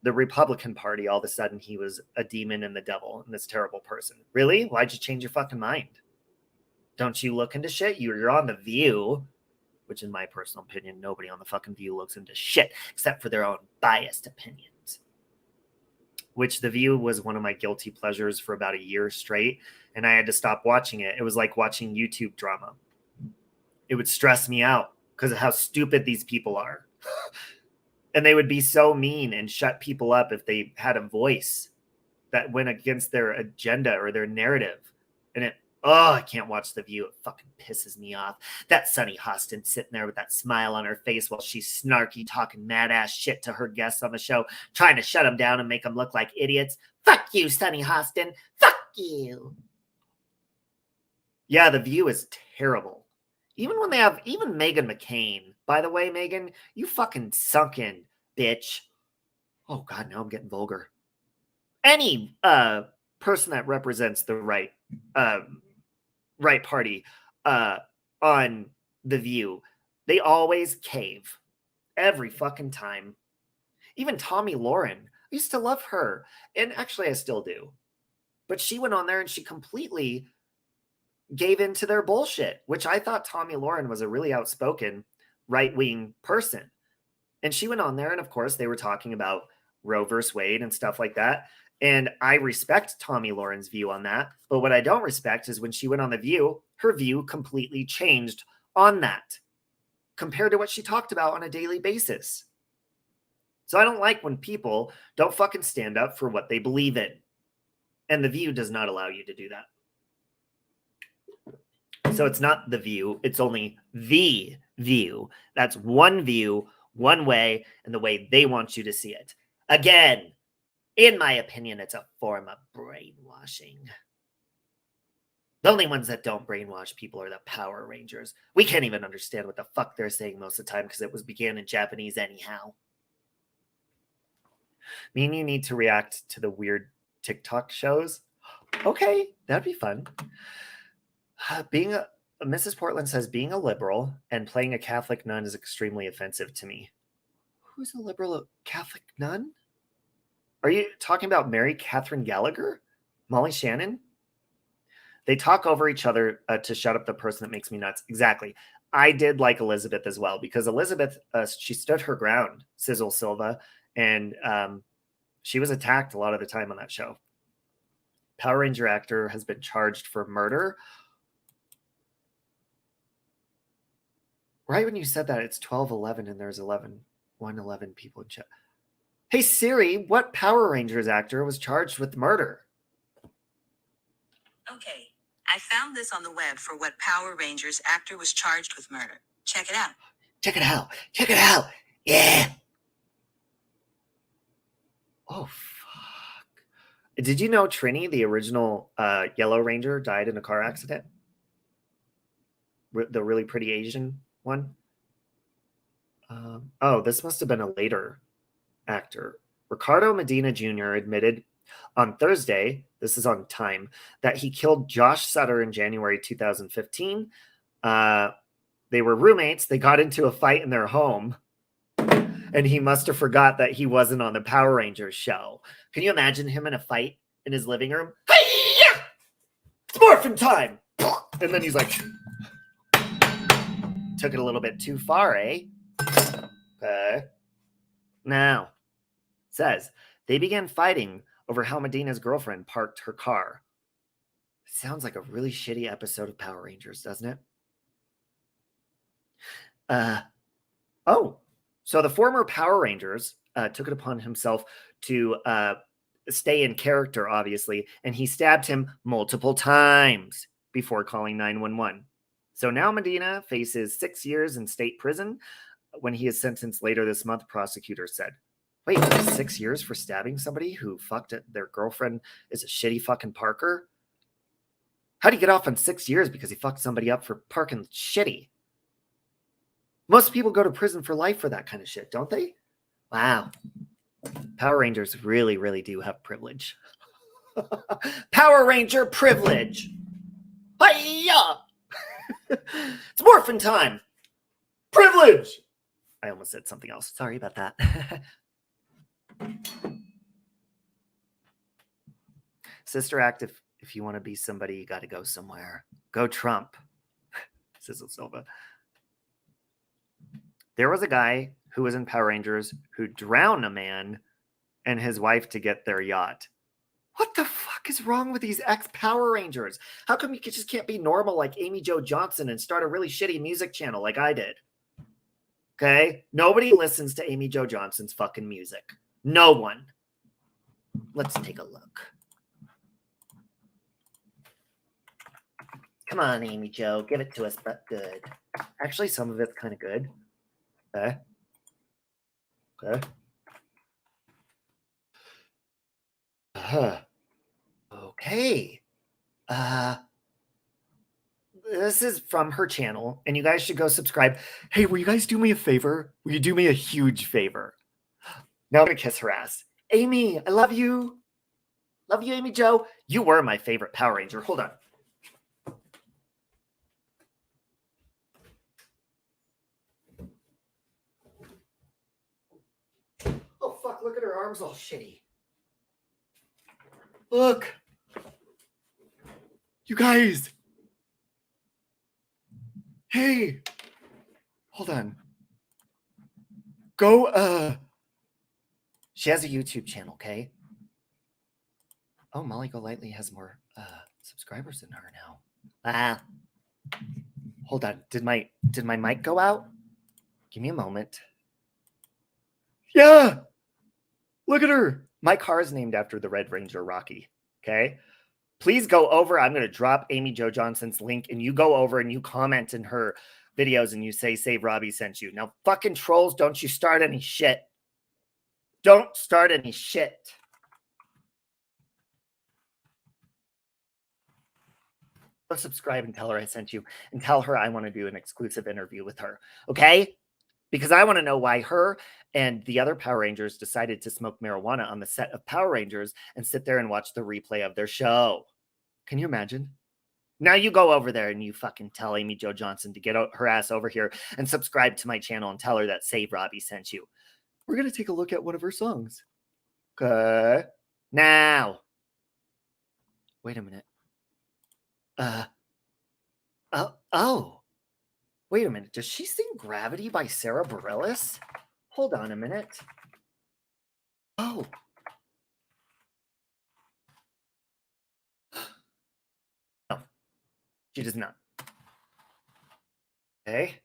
the Republican Party, all of a sudden he was a demon and the devil and this terrible person. Really? Why'd you change your fucking mind? Don't you look into shit? You're on The View, which in my personal opinion, nobody on the fucking View looks into shit except for their own biased opinions. Which The View was one of my guilty pleasures for about a year straight, and I had to stop watching it. It was like watching YouTube drama. It would stress me out because of how stupid these people are. And they would be so mean and shut people up if they had a voice that went against their agenda or their narrative. And I can't watch The View. It fucking pisses me off. That Sunny Hostin sitting there with that smile on her face while she's snarky talking mad ass shit to her guests on the show, trying to shut them down and make them look like idiots. Fuck you, Sunny Hostin. Fuck you. Yeah, The View is terrible. Even when they have, even Meghan McCain. By the way, Meghan, you fucking sunken bitch. Oh God, now I'm getting vulgar. Any person that represents the right party on The View, they always cave every fucking time. Even Tomi Lahren, I used to love her, and actually I still do, but she went on there and she completely gave into their bullshit, which I thought Tomi Lahren was a really outspoken right-wing person. And she went on there, and of course they were talking about Roe versus Wade and stuff like that. And I respect Tomi Lahren's view on that. But what I don't respect is when she went on The View, her view completely changed on that compared to what she talked about on a daily basis. So I don't like when people don't fucking stand up for what they believe in. And The View does not allow you to do that. So it's not The View. It's only The View. That's one view, one way, and the way they want you to see it. Again, in my opinion, it's a form of brainwashing. The only ones that don't brainwash people are the Power Rangers. We can't even understand what the fuck they're saying most of the time because it was began in Japanese anyhow. Me and you need to react to the weird TikTok shows. Okay, that'd be fun. Mrs. Portland says, being a liberal and playing a Catholic nun is extremely offensive to me. Who's a liberal Catholic nun? Are you talking about Mary Catherine Gallagher? Molly Shannon? They talk over each other to shut up the person that makes me nuts. Exactly. I did like Elizabeth as well, because Elizabeth, she stood her ground, Sizzle Silva, and she was attacked a lot of the time on that show. Power Ranger actor has been charged for murder. Right when you said that, it's 12:11 and there's 111 people in chat. Hey Siri, what Power Rangers actor was charged with murder? Okay, I found this on the web for what Power Rangers actor was charged with murder. Check it out. Check it out. Check it out. Yeah. Oh, fuck. Did you know Trini, the original Yellow Ranger, died in a car accident? The really pretty Asian one? Oh, this must have been a later actor. Ricardo Medina Jr. admitted on Thursday, this is on Time, that he killed Josh Sutter in January 2015. They were roommates. They got into a fight in their home, and he must have forgot that he wasn't on the Power Rangers show. Can you imagine him in a fight in his living room? Hi-ya! It's morphin' time! And then he's like, took it a little bit too far, eh? Okay. Now, says, they began fighting over how Medina's girlfriend parked her car. Sounds like a really shitty episode of Power Rangers, doesn't it? Oh, so the former Power Rangers took it upon himself to stay in character, obviously, and he stabbed him multiple times before calling 911. So now Medina faces 6 years in state prison. When he is sentenced later this month, prosecutors said. Wait, 6 years for stabbing somebody who fucked it? Their girlfriend is a shitty fucking parker? How'd he get off on 6 years because he fucked somebody up for parking shitty? Most people go to prison for life for that kind of shit, don't they? Wow. Power Rangers really, really do have privilege. Power Ranger privilege. Hi-ya! It's morphin' time. Privilege. I almost said something else. Sorry about that. Sister Act, if you want to be somebody, you got to go somewhere. Go Trump. Sizzle Silva. There was a guy who was in Power Rangers who drowned a man and his wife to get their yacht. What the fuck is wrong with these ex-Power Rangers? How come you just can't be normal like Amy Jo Johnson and start a really shitty music channel like I did? Okay? Nobody listens to Amy Jo Johnson's fucking music. No one. Let's take a look. Come on, Amy Jo. Give it to us, but good. Actually, some of it's kind of good. Okay. Okay. Okay. This is from her channel, and you guys should go subscribe. Hey, will you guys do me a favor? Will you do me a huge favor? Now I'm gonna kiss her ass. Amy, I love you. Love you, Amy Jo. You were my favorite Power Ranger. Hold on. Oh, fuck, look at her arms all shitty. Look. You guys. Hey. Hold on. Go, she has a YouTube channel, okay? Oh, Molly Golightly has more subscribers than her now. Hold on. Did my mic go out? Give me a moment. Yeah. Look at her. My car is named after the Red Ranger Rocky. Okay. Please go over. I'm going to drop Amy Jo Johnson's link and you go over and you comment in her videos and you say, Save Robbie sent you. Now, fucking trolls, don't you start any shit. Don't start any shit. Go subscribe and tell her I sent you and tell her I want to do an exclusive interview with her. Okay? Because I want to know why her and the other Power Rangers decided to smoke marijuana on the set of Power Rangers and sit there and watch the replay of their show. Can you imagine? Now you go over there and you fucking tell Amy Jo Johnson to get her ass over here and subscribe to my channel and tell her that Save Robbie sent you. We're going to take a look at one of her songs. Okay. Now. Wait a minute. Oh. Wait a minute. Does she sing Gravity by Sarah Bareilles? Hold on a minute. Oh. No. She does not. Okay.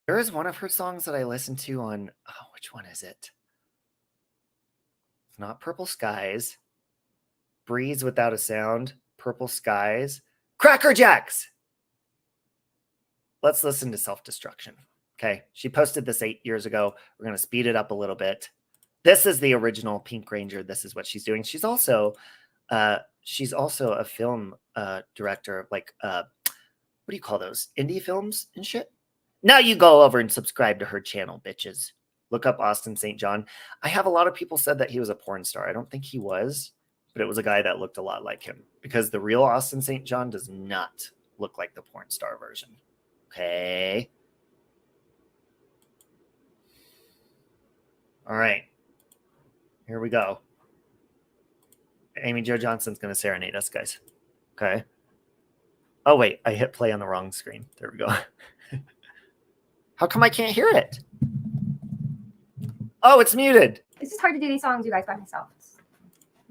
There is one of her songs that I listened to on, which one is it? It's not Purple Skies. Breeze Without a Sound. Purple Skies. Cracker Jacks! Let's listen to Self-Destruction. Okay. She posted this 8 years ago. We're going to speed it up a little bit. This is the original Pink Ranger. This is what she's doing. She's also a film director, like, what do you call those? Indie films and shit? Now you go over and subscribe to her channel, bitches. Look up Austin St. John. I have a lot of people said that he was a porn star. I don't think he was, but it was a guy that looked a lot like him, because the real Austin St. John does not look like the porn star version. Okay. All right. Here we go. Amy Jo Johnson's going to serenade us, guys. Okay. Oh, wait. I hit play on the wrong screen. There we go. How come I can't hear it? Oh, it's muted. It's just hard to do these songs, you guys, by myself.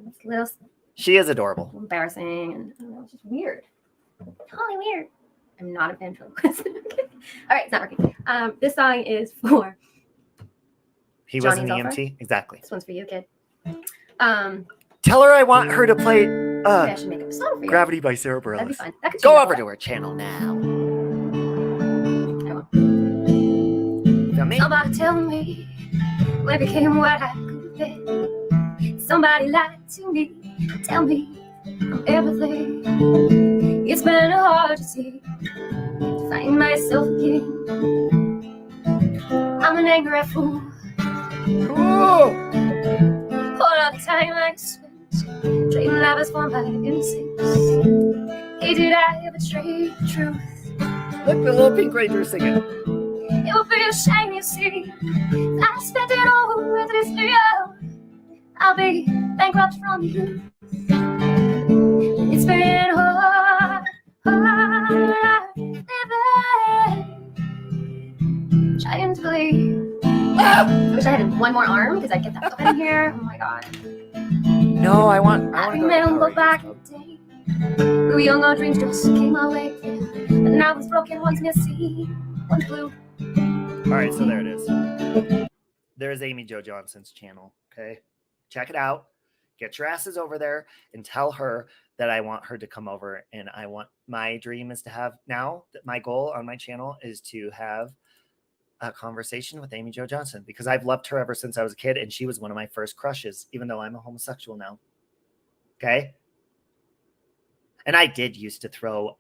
It's a little She is adorable. embarrassing and I don't know, it's just weird. Totally weird. I'm not a ventriloquist. All right, it's not working. This song is for He was Johnny an Zolfer? EMT. Exactly. This one's for you, kid. Tell her I want her to play Maybe I should make up a song for you. Gravity by Sarah That'd be Bareilles. fun. That could Go change over up. to her channel now. I won't. Feel me? Somebody tell me when it became what I could be. Somebody lied to me. Tell me I'm everything. It's been hard to see, to find myself again. I'm an angry fool. Cool. All the time I spent trading love as formed by innocence. Hey, did I ever trade the truth? Look, the little Pink Ranger singing. It would be a shame, you see. I spent it all with this love. I'll be bankrupt from you. It's been hard living, trying to believe. I wish I had one more arm because I'd get that up in here. Oh my god. No, I want I to go remember to back Power in the day. We were young, our dreams just came our way. And now it's broken, one's missing, one's blue. All right, so there it is. There's Amy Jo Johnson's channel. Okay, check it out. Get your asses over there and tell her that I want her to come over. And my dream is to have, now that my goal on my channel is to have a conversation with Amy Jo Johnson, because I've loved her ever since I was a kid, and she was one of my first crushes, even though I'm a homosexual now. Okay. And I did used to throw,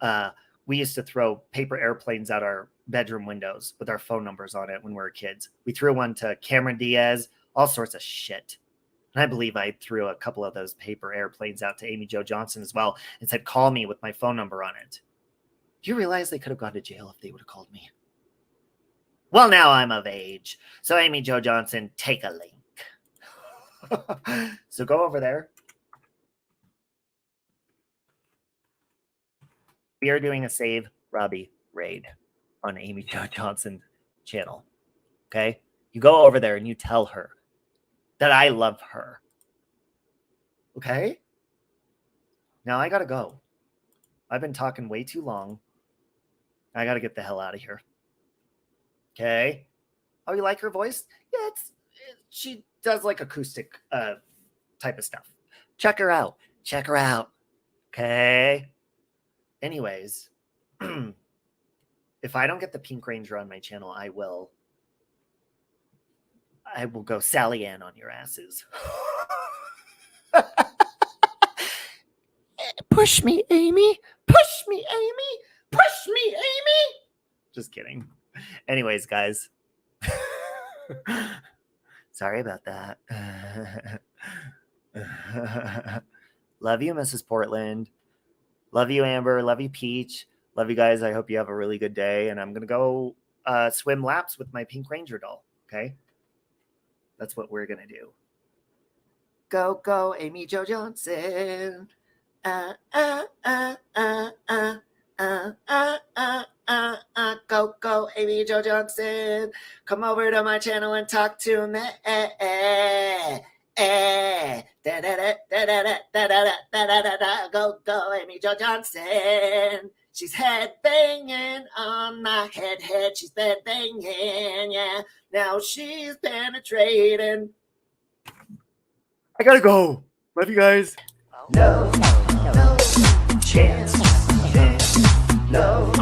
we used to throw paper airplanes out our bedroom windows with our phone numbers on it when we were kids. We threw one to Cameron Diaz, all sorts of shit. And I believe I threw a couple of those paper airplanes out to Amy Jo Johnson as well and said, call me with my phone number on it. Do you realize they could have gone to jail if they would have called me? Well, now I'm of age. So Amy Jo Johnson, take a link. So go over there. We are doing a Save Robbie raid on Amy Jo Johnson's channel. Okay? You go over there and you tell her that I love her. Okay? Now I gotta go. I've been talking way too long. I gotta get the hell out of here. Okay? Oh, you like her voice? Yeah, she does like acoustic type of stuff. Check her out. Check her out. Okay? Anyways, if I don't get the Pink Ranger on my channel, I will go Sally Ann on your asses. Push me, Amy. Push me, Amy. Push me, Amy. Just kidding. Anyways, guys. Sorry about that. Love you, Mrs. Portland. Love you, Amber. Love you, Peach. Love you guys. I hope you have a really good day. And I'm going to go swim laps with my Pink Ranger doll. Okay? That's what we're going to do. Go, go, Amy Jo Johnson. Go, go, Amy Jo Johnson. Come over to my channel and talk to me. Go, go, Amy Jo Johnson. She's head banging on my head. She's bed banging, yeah. Now she's penetrating. I gotta go. Love you guys. No chance. No